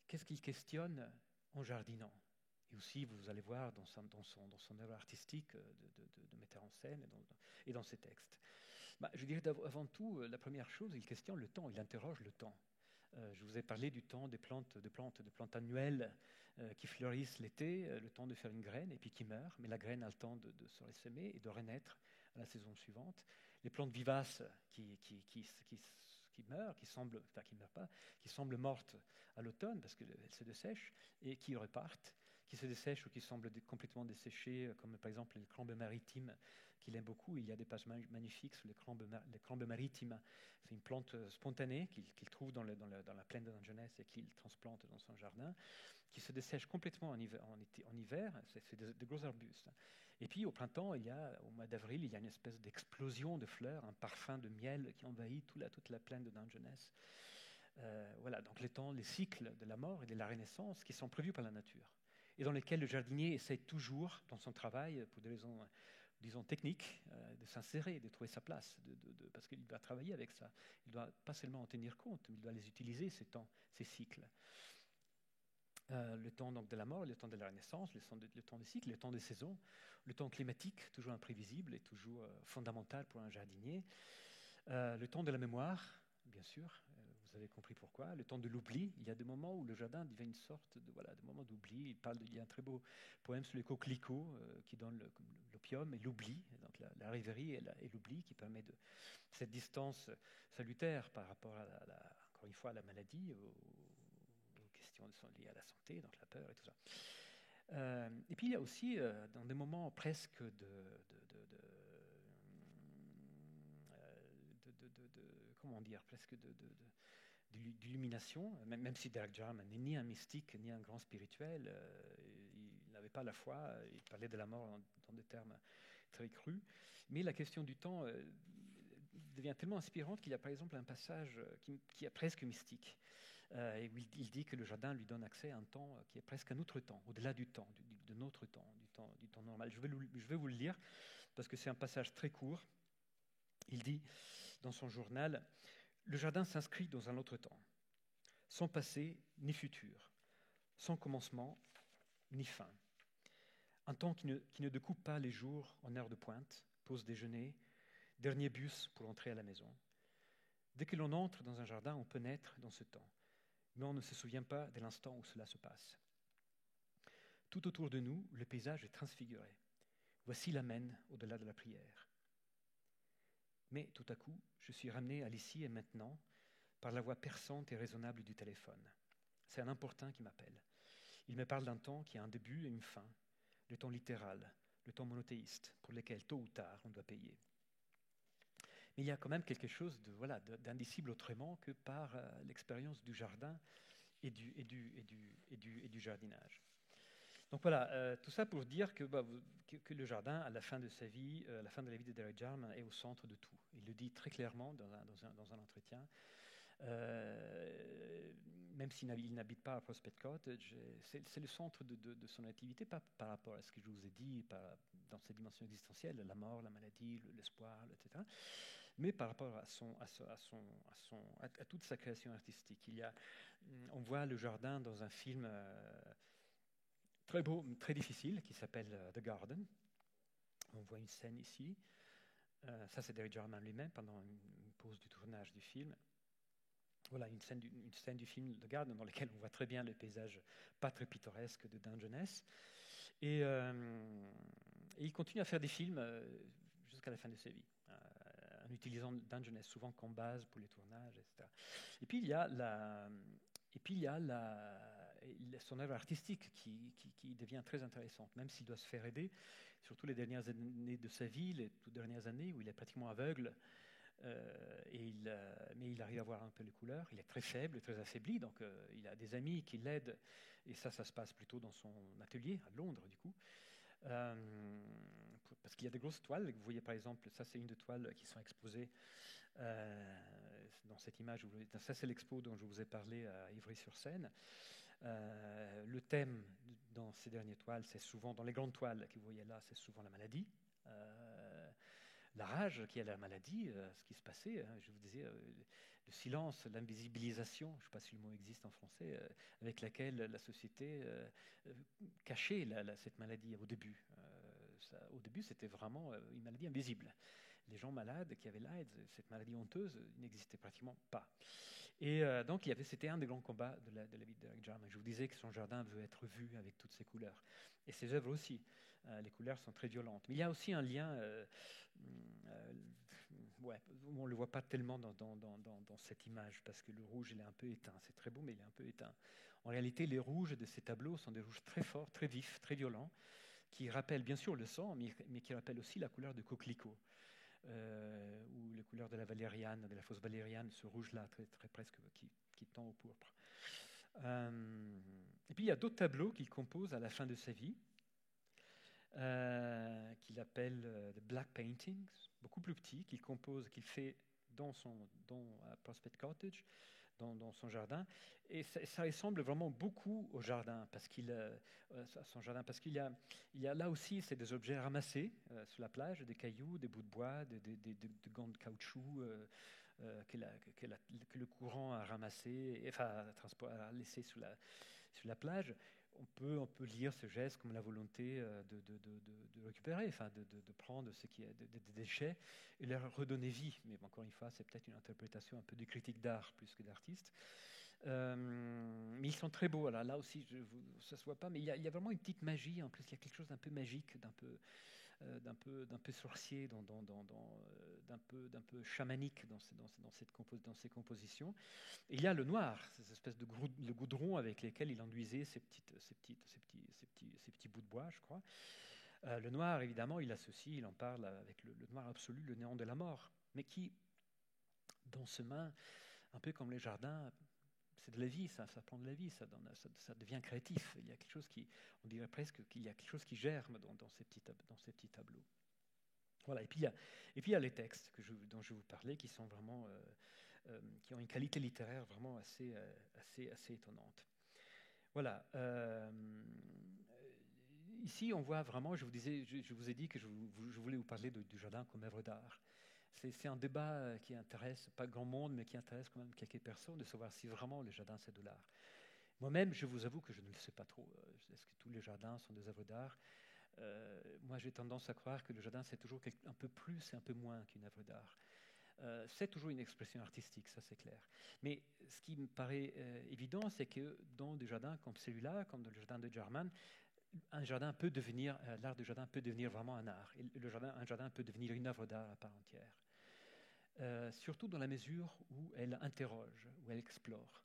Qu'est-ce qu'il questionne en jardinant? Et aussi, vous allez voir dans son œuvre artistique de metteur en scène et dans ses textes. Je dirais avant tout, la première chose, il questionne le temps, il interroge le temps. Je vous ai parlé du temps des plantes annuelles qui fleurissent l'été, le temps de faire une graine et puis qui meurt, mais la graine a le temps de se ressemer et de renaître à la saison suivante. Les plantes vivaces qui meurent, qui semblent mortes à l'automne parce qu'elles se dessèchent et qui repartent, qui se dessèchent ou qui semblent complètement desséchées, comme par exemple les crampes maritimes qu'il aime beaucoup. Il y a des pages magnifiques sur les crampes maritimes. C'est une plante spontanée qu'il trouve dans la plaine de Dungeness et qu'il transplante dans son jardin, qui se dessèche complètement en hiver. C'est des gros arbustes. Et puis au printemps, au mois d'avril, il y a une espèce d'explosion de fleurs, un parfum de miel qui envahit toute la plaine de Dungeness. Voilà, donc les cycles de la mort et de la renaissance qui sont prévus par la nature et dans lesquels le jardinier essaie toujours, dans son travail, pour des raisons, disons, techniques, de s'insérer, de trouver sa place, parce qu'il doit travailler avec ça. Il ne doit pas seulement en tenir compte, mais il doit les utiliser, ces cycles. Le temps donc de la mort, le temps de la renaissance, le temps des cycles, le temps des saisons, le temps climatique, toujours imprévisible et toujours fondamental pour un jardinier, le temps de la mémoire, bien sûr, vous avez compris pourquoi, le temps de l'oubli. Il y a des moments où le jardin devient une sorte de moment d'oubli. Il y a un très beau poème sur les coquelicots qui donne l'opium et l'oubli, donc la rêverie et l'oubli qui permet cette distance salutaire par rapport encore une fois à la maladie, aux questions liées à la santé, donc la peur et tout ça. Et puis il y a aussi dans des moments presque comment dire, presque d'illumination, même si Derek Jarman n'est ni un mystique ni un grand spirituel, il n'avait pas la foi, il parlait de la mort dans des termes très crus, mais la question du temps devient tellement inspirante qu'il y a par exemple un passage qui est presque mystique. Et il dit que le jardin lui donne accès à un temps qui est presque un autre temps, au-delà du temps, de notre temps, du temps normal. Je vais vous le lire parce que c'est un passage très court. Il dit dans son journal, « Le jardin s'inscrit dans un autre temps, sans passé ni futur, sans commencement ni fin. Un temps qui ne découpe pas les jours en heure de pointe, pause déjeuner, dernier bus pour entrer à la maison. Dès que l'on entre dans un jardin, on peut naître dans ce temps, mais on ne se souvient pas de l'instant où cela se passe. Tout autour de nous, le paysage est transfiguré. Voici la mène au-delà de la prière. Mais tout à coup, je suis ramené à l'ici et maintenant par la voix perçante et raisonnable du téléphone. C'est un importun qui m'appelle. Il me parle d'un temps qui a un début et une fin, le temps littéral, le temps monothéiste, pour lequel tôt ou tard on doit payer. Mais il y a quand même quelque chose d'indicible autrement que par l'expérience du jardin et du jardinage. Donc voilà, tout ça pour dire que le jardin, à la fin de sa vie, à la fin de la vie de Derek Jarman, est au centre de tout. Il le dit très clairement dans un entretien. Même s'il n'habite pas à Prospect Cottage, c'est le centre de son activité, pas par rapport à ce que je vous ai dit, dans ses dimensions existentielles, la mort, la maladie, l'espoir, etc., mais par rapport à toute sa création artistique. On voit le jardin dans un film très beau, très difficile, qui s'appelle The Garden. On voit une scène ici. Ça, c'est Derek Jarman lui-même, pendant une pause du tournage du film. Voilà, une scène du film The Garden dans laquelle on voit très bien le paysage pas très pittoresque de Dungeness. Et il continue à faire des films jusqu'à la fin de sa vie, en utilisant Dungeness souvent comme base pour les tournages, etc. Et puis il y a son œuvre artistique qui devient très intéressante, même s'il doit se faire aider, surtout les dernières années de sa vie, les toutes dernières années où il est pratiquement aveugle. Mais il arrive à voir un peu les couleurs. Il est très faible, très affaibli, donc il a des amis qui l'aident. Et ça se passe plutôt dans son atelier à Londres, du coup. Parce qu'il y a des grosses toiles. Vous voyez, par exemple, ça, c'est une des toiles qui sont exposées dans cette image. Ça, c'est l'expo dont je vous ai parlé à Ivry-sur-Seine. Le thème dans ces dernières toiles, c'est souvent, dans les grandes toiles que vous voyez là, c'est souvent la maladie. La rage qui est la maladie, ce qui se passait, je vous disais, le silence, l'invisibilisation, je ne sais pas si le mot existe en français, avec laquelle la société cachait cette maladie au début. Au début, c'était vraiment une maladie invisible. Les gens malades qui avaient l'AIDS, cette maladie honteuse, n'existait pratiquement pas. Et donc, c'était un des grands combats de la vie de Derek Jarman. Je vous disais que son jardin veut être vu avec toutes ses couleurs. Et ses œuvres aussi. Les couleurs sont très violentes. Mais il y a aussi un lien... on ne le voit pas tellement dans cette image, parce que le rouge, il est un peu éteint. C'est très beau, mais il est un peu éteint. En réalité, les rouges de ces tableaux sont des rouges très forts, très vifs, très violents, qui rappellent bien sûr le sang, mais qui rappellent aussi la couleur de coquelicot. Ou les couleurs de la valériane, de la fausse valériane, ce rouge-là, très presque, qui tend au pourpre. Et puis il y a d'autres tableaux qu'il compose à la fin de sa vie, qu'il appelle The Black Paintings, beaucoup plus petits, qu'il fait à Prospect Cottage, dans son jardin, et ça ressemble vraiment beaucoup au jardin, son jardin, parce qu'il y a là aussi, c'est des objets ramassés sur la plage, des cailloux, des bouts de bois, des gants de caoutchouc que le courant a ramassé, a laissé sur la plage. On peut lire ce geste comme la volonté de récupérer, de prendre ce qui est des déchets et leur redonner vie. Mais encore une fois, c'est peut-être une interprétation un peu de critique d'art plus que d'artiste. Mais ils sont très beaux. Alors, là aussi, ça ne se voit pas, mais il y a vraiment une petite magie. En plus, il y a quelque chose d'un peu magique, d'un peu sorcier, d'un peu chamanique dans ces compositions. Et il y a le noir, ces espèces de goudron avec lesquels il enduisait ces petits bouts de bois, je crois. Le noir, évidemment, il en parle avec le noir absolu, le néant de la mort, mais qui, dans ce main, un peu comme les jardins, c'est de la vie, ça prend de la vie, ça devient créatif. Il y a quelque chose on dirait presque qu'il y a quelque chose qui germe dans ces petits tableaux. Voilà. Et puis il y a les textes dont je vous parlais, qui sont vraiment qui ont une qualité littéraire vraiment assez étonnante. Voilà. Ici, on voit vraiment, je vous ai dit que je voulais vous parler du jardin comme œuvre d'art. C'est un débat qui intéresse pas grand monde, mais qui intéresse quand même quelques personnes, de savoir si vraiment le jardin c'est de l'art. Moi-même, je vous avoue que je ne le sais pas trop. Est-ce que tous les jardins sont des œuvres d'art? Moi, j'ai tendance à croire que le jardin, c'est toujours un peu plus et un peu moins qu'une œuvre d'art. C'est toujours une expression artistique, ça c'est clair. Mais ce qui me paraît évident, c'est que dans des jardins comme celui-là, comme dans le jardin de Jarman, l'art du jardin peut devenir vraiment un art. Et un jardin peut devenir une œuvre d'art à part entière. Surtout dans la mesure où elle interroge, où elle explore.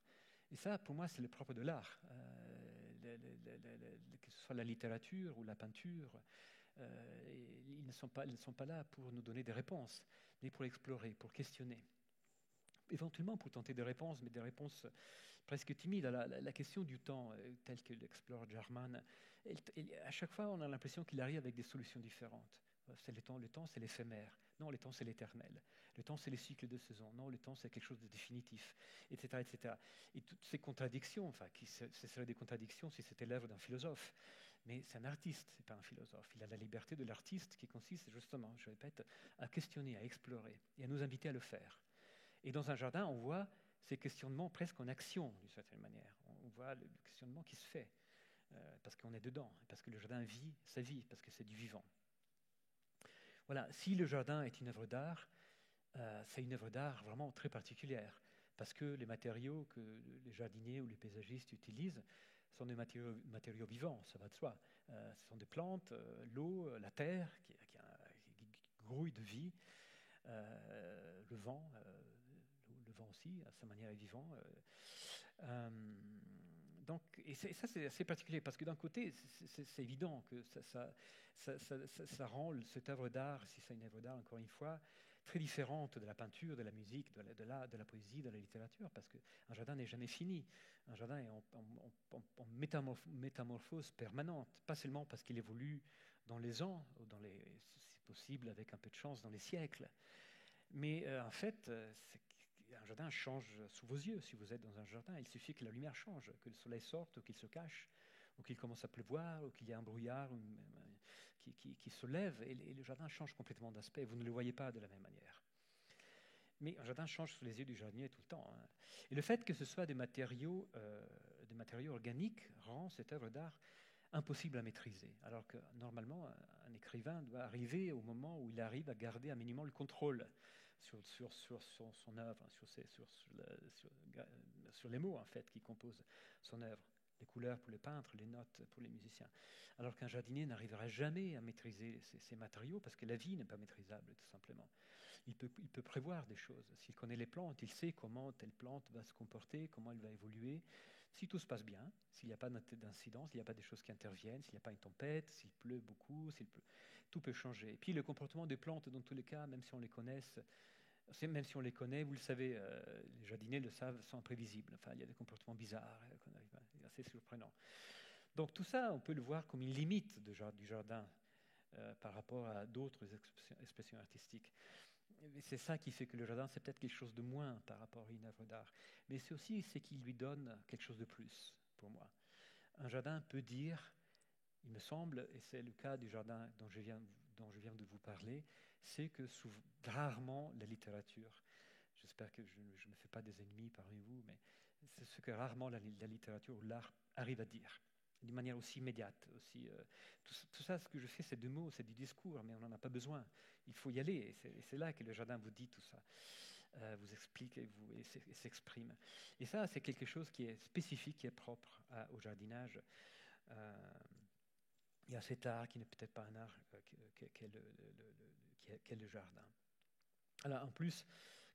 Et ça, pour moi, c'est le propre de l'art. Que ce soit la littérature ou la peinture, ils ne sont pas là pour nous donner des réponses, mais pour explorer, pour questionner. Éventuellement pour tenter des réponses, mais des réponses presque timides. La question du temps, telle que l'explore Jarman, à chaque fois, on a l'impression qu'il arrive avec des solutions différentes. C'est le temps, c'est l'éphémère. Non, le temps, c'est l'éternel. Le temps, c'est les cycles de saison. Non, le temps, c'est quelque chose de définitif, etc., etc. Et toutes ces contradictions, enfin, ce seraient des contradictions si c'était l'œuvre d'un philosophe. Mais c'est un artiste, c'est pas un philosophe. Il a la liberté de l'artiste qui consiste justement, je répète, à questionner, à explorer et à nous inviter à le faire. Et dans un jardin, on voit ces questionnements presque en action, d'une certaine manière. On voit le questionnement qui se fait, parce qu'on est dedans, parce que le jardin vit sa vie, parce que c'est du vivant. Voilà, si le jardin est une œuvre d'art, c'est une œuvre d'art vraiment très particulière, parce que les matériaux que les jardiniers ou les paysagistes utilisent sont des matériaux vivants, ça va de soi. Ce sont des plantes, l'eau, la terre, qui grouille de vie, le vent aussi, à sa manière est vivant. Donc, et ça, c'est assez particulier, parce que d'un côté, c'est évident que ça rend cette œuvre d'art, si c'est une œuvre d'art, encore une fois, très différente de la peinture, de la musique, de la poésie, de la littérature, parce qu'un jardin n'est jamais fini. Un jardin est en métamorphose permanente, pas seulement parce qu'il évolue dans les ans, ou si possible, avec un peu de chance, dans les siècles, mais en fait, un jardin change sous vos yeux. Si vous êtes dans un jardin, il suffit que la lumière change, que le soleil sorte, ou qu'il se cache, ou qu'il commence à pleuvoir, ou qu'il y ait un brouillard qui se lève, et le jardin change complètement d'aspect. Vous ne le voyez pas de la même manière. Mais un jardin change sous les yeux du jardinier tout le temps. Hein. Et le fait que ce soit des matériaux organiques rend cette œuvre d'art impossible à maîtriser. Alors que normalement, un écrivain doit arriver au moment où il arrive à garder un minimum le contrôle sur son œuvre, sur les mots en fait qui composent son œuvre, les couleurs pour les peintres, les notes pour les musiciens. Alors qu'un jardinier n'arrivera jamais à maîtriser ces matériaux parce que la vie n'est pas maîtrisable tout simplement. Il peut prévoir des choses. S'il connaît les plantes, il sait comment telle plante va se comporter, comment elle va évoluer. Si tout se passe bien, s'il n'y a pas d'incident, s'il n'y a pas des choses qui interviennent, s'il n'y a pas une tempête, s'il pleut beaucoup, tout peut changer. Et puis le comportement des plantes, dans tous les cas, même si on les connaît, vous le savez, les jardiniers le savent, sont imprévisibles. Enfin, il y a des comportements bizarres, assez surprenants. Donc tout ça, on peut le voir comme une limite du jardin par rapport à d'autres expressions artistiques. C'est ça qui fait que le jardin, c'est peut-être quelque chose de moins par rapport à une œuvre d'art. Mais c'est aussi ce qui lui donne quelque chose de plus, pour moi. Un jardin peut dire, il me semble, et c'est le cas du jardin dont je viens de vous parler, c'est que rarement la littérature, j'espère que je ne me fais pas des ennemis parmi vous, mais c'est ce que rarement la littérature ou l'art arrive à dire, d'une manière aussi immédiate. Tout ça, ce que je fais, c'est 2 mots, c'est du discours, mais on n'en a pas besoin. Il faut y aller, et c'est là que le jardin vous dit tout ça, vous explique et s'exprime. Et ça, c'est quelque chose qui est spécifique, qui est propre au jardinage. Il y a cet art qui n'est peut-être pas un art qu'est le jardin. Alors, en plus,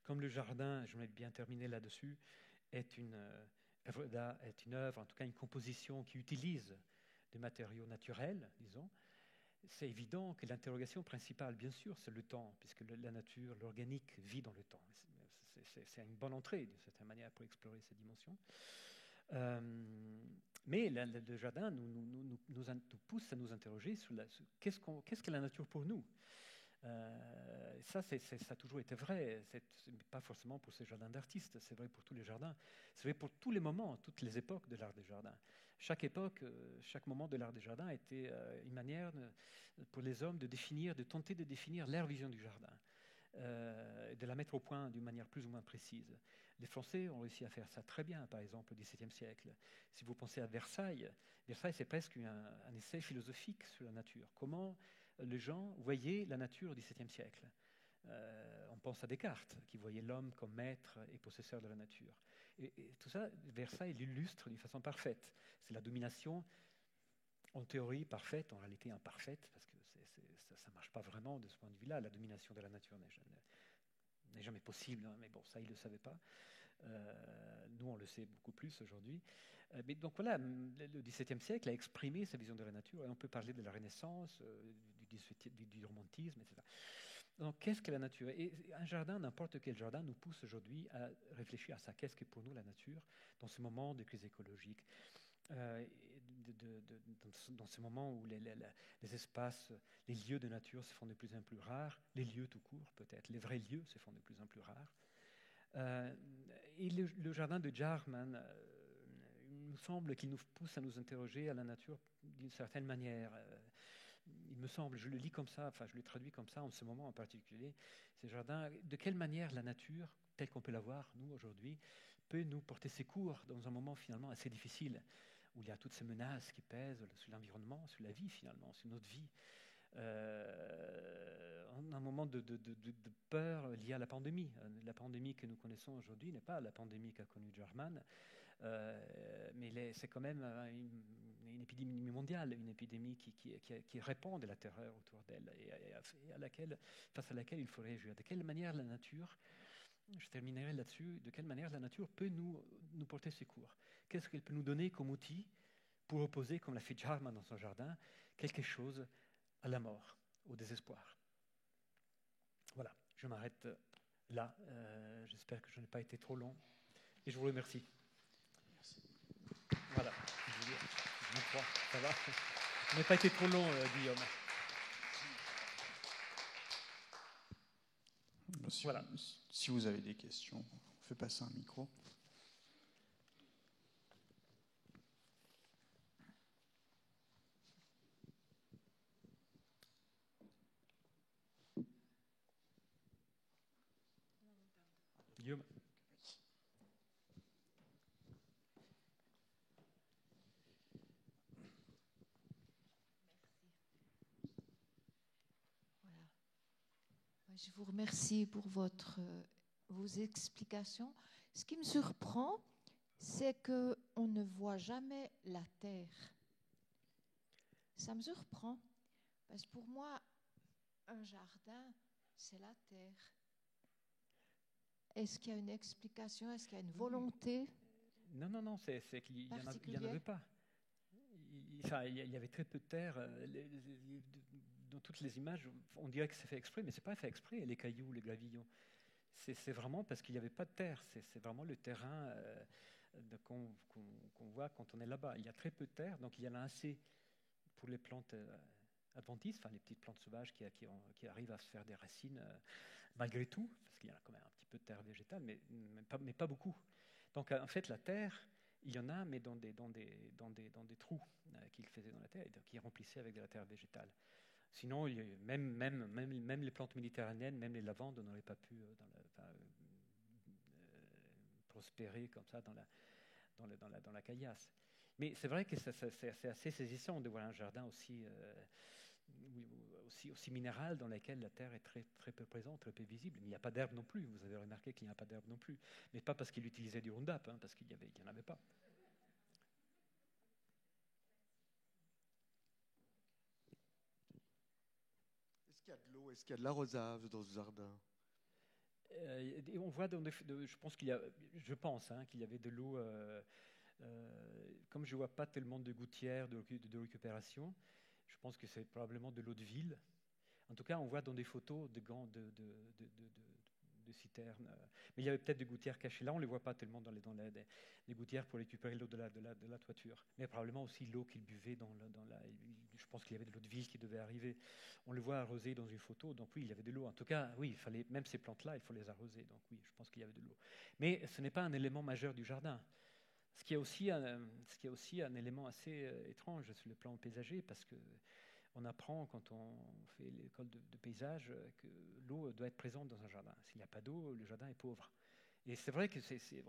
comme le jardin, je vais bien terminer là-dessus, est une œuvre, en tout cas une composition qui utilise des matériaux naturels, disons, c'est évident que l'interrogation principale, bien sûr, c'est le temps, puisque la nature, l'organique vit dans le temps. C'est une bonne entrée, d'une certaine manière, pour explorer ces dimensions. Mais le jardin nous pousse à nous interroger sur qu'est-ce qu'est la nature pour nous. Ça a toujours été vrai. C'est pas forcément pour ces jardins d'artistes, c'est vrai pour tous les jardins. C'est vrai pour tous les moments, toutes les époques de l'art des jardins. Chaque époque, chaque moment de l'art des jardins était une manière pour les hommes de définir, de tenter de définir leur vision du jardin. De la mettre au point d'une manière plus ou moins précise. Les Français ont réussi à faire ça très bien, par exemple, au XVIIe siècle. Si vous pensez à Versailles, Versailles, c'est presque un essai philosophique sur la nature. Comment les gens voyaient la nature au XVIIe siècle. On pense à Descartes, qui voyait l'homme comme maître et possesseur de la nature. Et tout ça, Versailles l'illustre d'une façon parfaite. C'est la domination, en théorie parfaite, en réalité imparfaite, parce que ça ne marche pas vraiment de ce point de vue-là. La domination de la nature n'est jamais possible, hein, mais bon, ça, ils ne le savaient pas. Nous, on le sait beaucoup plus aujourd'hui. Mais donc voilà, le XVIIe siècle a exprimé sa vision de la nature, et on peut parler de la Renaissance, du romantisme, etc. Donc, qu'est-ce que la nature? Et un jardin, n'importe quel jardin, nous pousse aujourd'hui à réfléchir à ça. Qu'est-ce que pour nous la nature dans ce moment de crise écologique? Dans ce moment où les espaces, les lieux de nature se font de plus en plus rares, les lieux tout court peut-être, les vrais lieux se font de plus en plus rares. Et le jardin de Jarman, il me semble qu'il nous pousse à nous interroger à la nature d'une certaine manière. Il me semble, je le lis comme ça, enfin je le traduis comme ça en ce moment en particulier, ces jardins, de quelle manière la nature, telle qu'on peut la voir, nous, aujourd'hui, peut nous porter secours dans un moment finalement assez difficile, où il y a toutes ces menaces qui pèsent sur l'environnement, sur la vie finalement, sur notre vie. Un moment de peur lié à la pandémie. La pandémie que nous connaissons aujourd'hui n'est pas la pandémie qu'a connue Jarman, mais c'est quand même une épidémie mondiale, une épidémie qui répand de la terreur autour d'elle et face à laquelle il faut réagir. De quelle manière la nature, je terminerai là-dessus, de quelle manière la nature peut nous porter secours? Qu'est-ce qu'elle peut nous donner comme outil pour opposer, comme l'a fait Jarman dans son jardin, quelque chose à la mort, au désespoir? Voilà, je m'arrête là. J'espère que je n'ai pas été trop long et je vous remercie. Merci. Voilà, je crois, ça va. Je n'ai pas été trop long, Guillaume. Voilà. Si vous avez des questions, on fait passer un micro. Guillaume. Je vous remercie pour vos explications. Ce qui me surprend, c'est qu'on ne voit jamais la terre. Ça me surprend, parce que pour moi, un jardin, c'est la terre. Est-ce qu'il y a une explication? Est-ce qu'il y a une volonté? Non, c'est qu'il n'y en avait pas. Il y avait très peu de terre. Dans toutes les images, on dirait que c'est fait exprès, mais ce n'est pas fait exprès, les cailloux, les gravillons. C'est vraiment parce qu'il n'y avait pas de terre. C'est vraiment le terrain qu'on voit quand on est là-bas. Il y a très peu de terre, donc il y en a assez pour les plantes adventices, enfin les petites plantes sauvages qui arrivent à se faire des racines malgré tout, parce qu'il y en a quand même un petit peu de terre végétale, mais pas beaucoup. Donc en fait, la terre, il y en a, mais dans des trous qu'il faisait dans la terre, et qui remplissaient avec de la terre végétale. Sinon, même les plantes méditerranéennes, même les lavandes, n'auraient pas pu prospérer comme ça dans la caillasse. Mais c'est vrai que c'est assez saisissant de voir un jardin aussi minéral dans lequel la terre est très, très peu présente, très peu visible. Mais il n'y a pas d'herbe non plus. Vous avez remarqué qu'il n'y a pas d'herbe non plus. Mais pas parce qu'il utilisait du Roundup, parce qu'il n'y en avait pas. Est-ce qu'il y a de l'eau? Est-ce qu'il y a de l'arrosage dans ce jardin? On voit je pense qu'il y avait de l'eau. Comme je ne vois pas tellement de gouttières de récupération, je pense que c'est probablement de l'eau de ville. En tout cas, on voit dans des photos de de citernes. Mais il y avait peut-être des gouttières cachées. Là, on ne les voit pas tellement des gouttières pour récupérer l'eau de la toiture. Mais probablement aussi l'eau qu'ils buvaient je pense qu'il y avait de l'eau de ville qui devait arriver. On le voit arroser dans une photo, donc oui, il y avait de l'eau. En tout cas, oui, il fallait, même ces plantes-là, il faut les arroser. Donc oui, je pense qu'il y avait de l'eau. Mais ce n'est pas un élément majeur du jardin. Ce qui est aussi un élément assez étrange sur le plan paysager, parce qu'on apprend quand on fait l'école de paysage que l'eau doit être présente dans un jardin. S'il n'y a pas d'eau, le jardin est pauvre. Et c'est vrai que si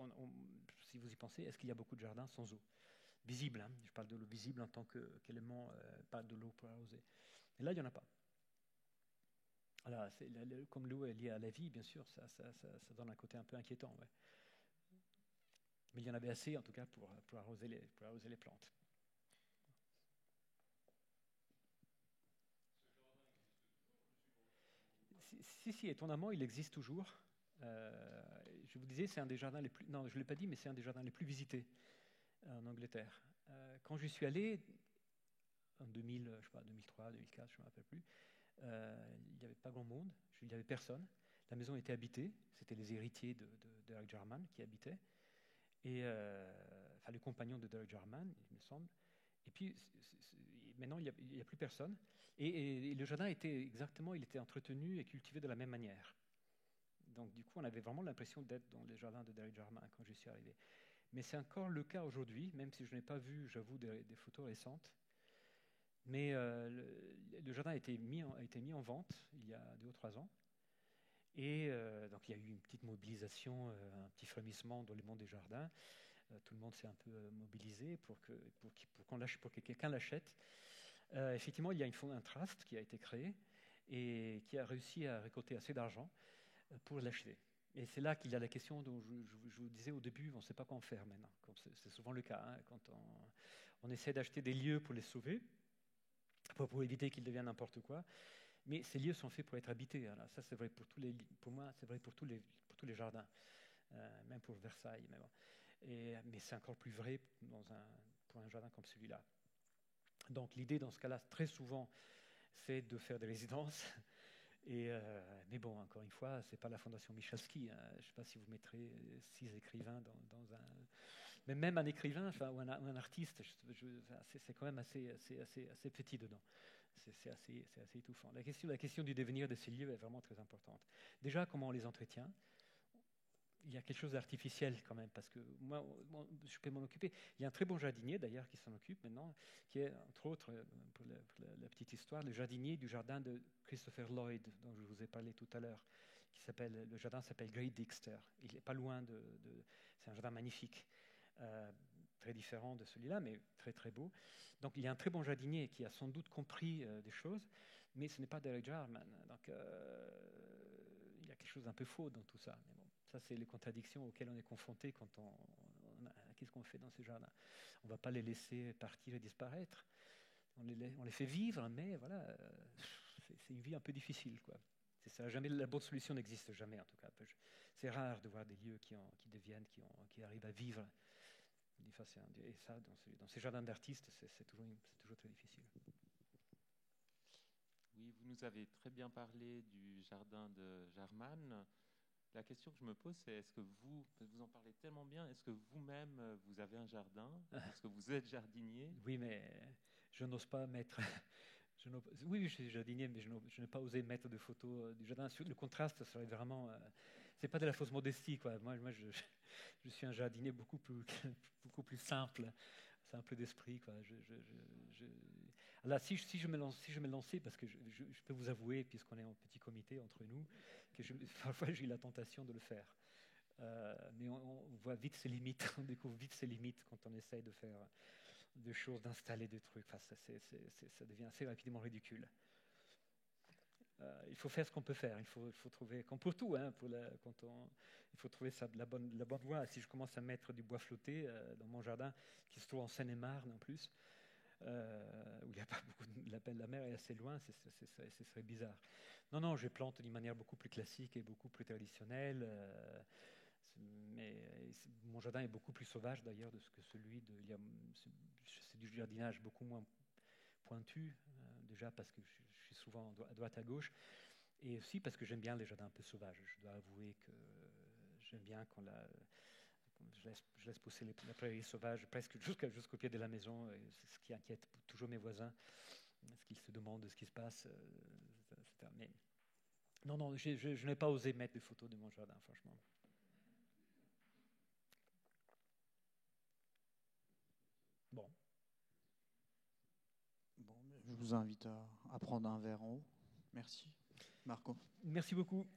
vous y pensez, est-ce qu'il y a beaucoup de jardins sans eau visible, hein? Je parle de l'eau visible en tant qu'élément, pas de l'eau pour arroser. Et là, il n'y en a pas. Alors, comme l'eau est liée à la vie, bien sûr, ça donne un côté un peu inquiétant. Ouais. Mais il y en avait assez, en tout cas, pour arroser les plantes. Si, étonnamment, il existe toujours. Je vous disais, c'est un des jardins les plus... Non, je ne l'ai pas dit, mais c'est un des jardins les plus visités en Angleterre. Quand j'y suis allé, en 2000, je sais pas, 2003, 2004, je ne me rappelle plus, il n'y avait pas grand monde, il n'y avait personne. La maison était habitée, c'était les héritiers de Derek Jarman qui habitaient, et enfin les compagnons de Derek Jarman, il me semble. Et puis maintenant, il n'y a plus personne. Et le jardin était entretenu et cultivé de la même manière. Donc du coup, on avait vraiment l'impression d'être dans les jardins de Derek Jarman quand je suis arrivé. Mais c'est encore le cas aujourd'hui, même si je n'ai pas vu, j'avoue, des photos récentes. Mais le jardin a été mis en vente il y a 2 ou 3 ans. Et donc il y a eu une petite mobilisation, un petit frémissement dans le monde des jardins. Tout le monde s'est un peu mobilisé pour que quelqu'un l'achète. Effectivement, il y a un trust qui a été créé et qui a réussi à récolter assez d'argent pour l'acheter. Et c'est là qu'il y a la question dont je vous disais au début, on ne sait pas quoi en faire maintenant. C'est souvent le cas, hein, quand on essaie d'acheter des lieux pour les sauver, pour éviter qu'ils deviennent n'importe quoi. Mais ces lieux sont faits pour être habités. Alors ça, c'est vrai pour moi, c'est vrai pour tous les jardins, même pour Versailles. Mais, bon. Mais c'est encore plus vrai pour un jardin comme celui-là. Donc l'idée dans ce cas-là, très souvent, c'est de faire des résidences. Mais bon, encore une fois, c'est pas la Fondation Michalski. Hein. Je ne sais pas si vous mettrez 6 écrivains dans un... Mais même un écrivain, enfin, ou un artiste, c'est quand même assez petit dedans. C'est assez étouffant. La question du devenir de ces lieux est vraiment très importante. Déjà, comment on les entretient ? Il y a quelque chose d'artificiel quand même, parce que moi, je peux m'en occuper. Il y a un très bon jardinier d'ailleurs qui s'en occupe maintenant, qui est entre autres, pour la petite histoire, le jardinier du jardin de Christopher Lloyd, dont je vous ai parlé tout à l'heure. Le jardin s'appelle Great Dixter. Il n'est pas loin c'est un jardin magnifique, très différent de celui-là, mais très très beau. Donc il y a un très bon jardinier qui a sans doute compris des choses, mais ce n'est pas Derek Jarman. Donc il y a quelque chose d'un peu faux dans tout ça. Mais bon. Ça, c'est les contradictions auxquelles on est confronté quand qu'est-ce qu'on fait dans ces jardins ? On ne va pas les laisser partir et disparaître. On les fait vivre, mais voilà, c'est une vie un peu difficile, quoi. La bonne solution n'existe jamais, en tout cas. C'est rare de voir des lieux qui arrivent à vivre. Et ça, dans ces jardins d'artistes, c'est toujours très difficile. Oui, vous nous avez très bien parlé du jardin de Jarman. La question que je me pose, c'est est-ce que vous en parlez tellement bien, est-ce que vous-même, vous avez un jardin ? Est-ce que vous êtes jardinier ? Oui, mais je n'ose pas mettre... Oui, je suis jardinier, mais je n'ai pas osé mettre de photos du jardin. Le contraste serait vraiment... c'est pas de la fausse modestie, quoi. Moi je suis un jardinier beaucoup plus simple d'esprit, quoi. Alors, si je me lançais, parce que je peux vous avouer, puisqu'on est en petit comité entre nous, que parfois j'ai eu la tentation de le faire. Mais on voit vite ses limites, on découvre vite ses limites quand on essaye de faire des choses, d'installer des trucs. Enfin, ça devient assez rapidement ridicule. Il faut faire ce qu'on peut faire. Il faut trouver, comme pour tout, hein, il faut trouver la bonne voie. Si je commence à mettre du bois flotté dans mon jardin, qui se trouve en Seine-et-Marne en plus, où il n'y a pas beaucoup la mer est assez loin, ce serait bizarre. Non, je plante d'une manière beaucoup plus classique et beaucoup plus traditionnelle. Mais mon jardin est beaucoup plus sauvage d'ailleurs que celui c'est du jardinage beaucoup moins pointu, déjà parce que je suis souvent à droite à gauche. Et aussi parce que j'aime bien les jardins un peu sauvages. Je dois avouer que j'aime bien quand je laisse pousser la prairie sauvage presque jusqu'au pied de la maison. Et c'est ce qui inquiète toujours mes voisins, ce qu'ils se demandent de ce qui se passe, etc. Mais non, je n'ai pas osé mettre des photos de mon jardin, franchement. Bon. Bon, je vous invite à prendre un verre en haut. Merci. Marco. Merci beaucoup.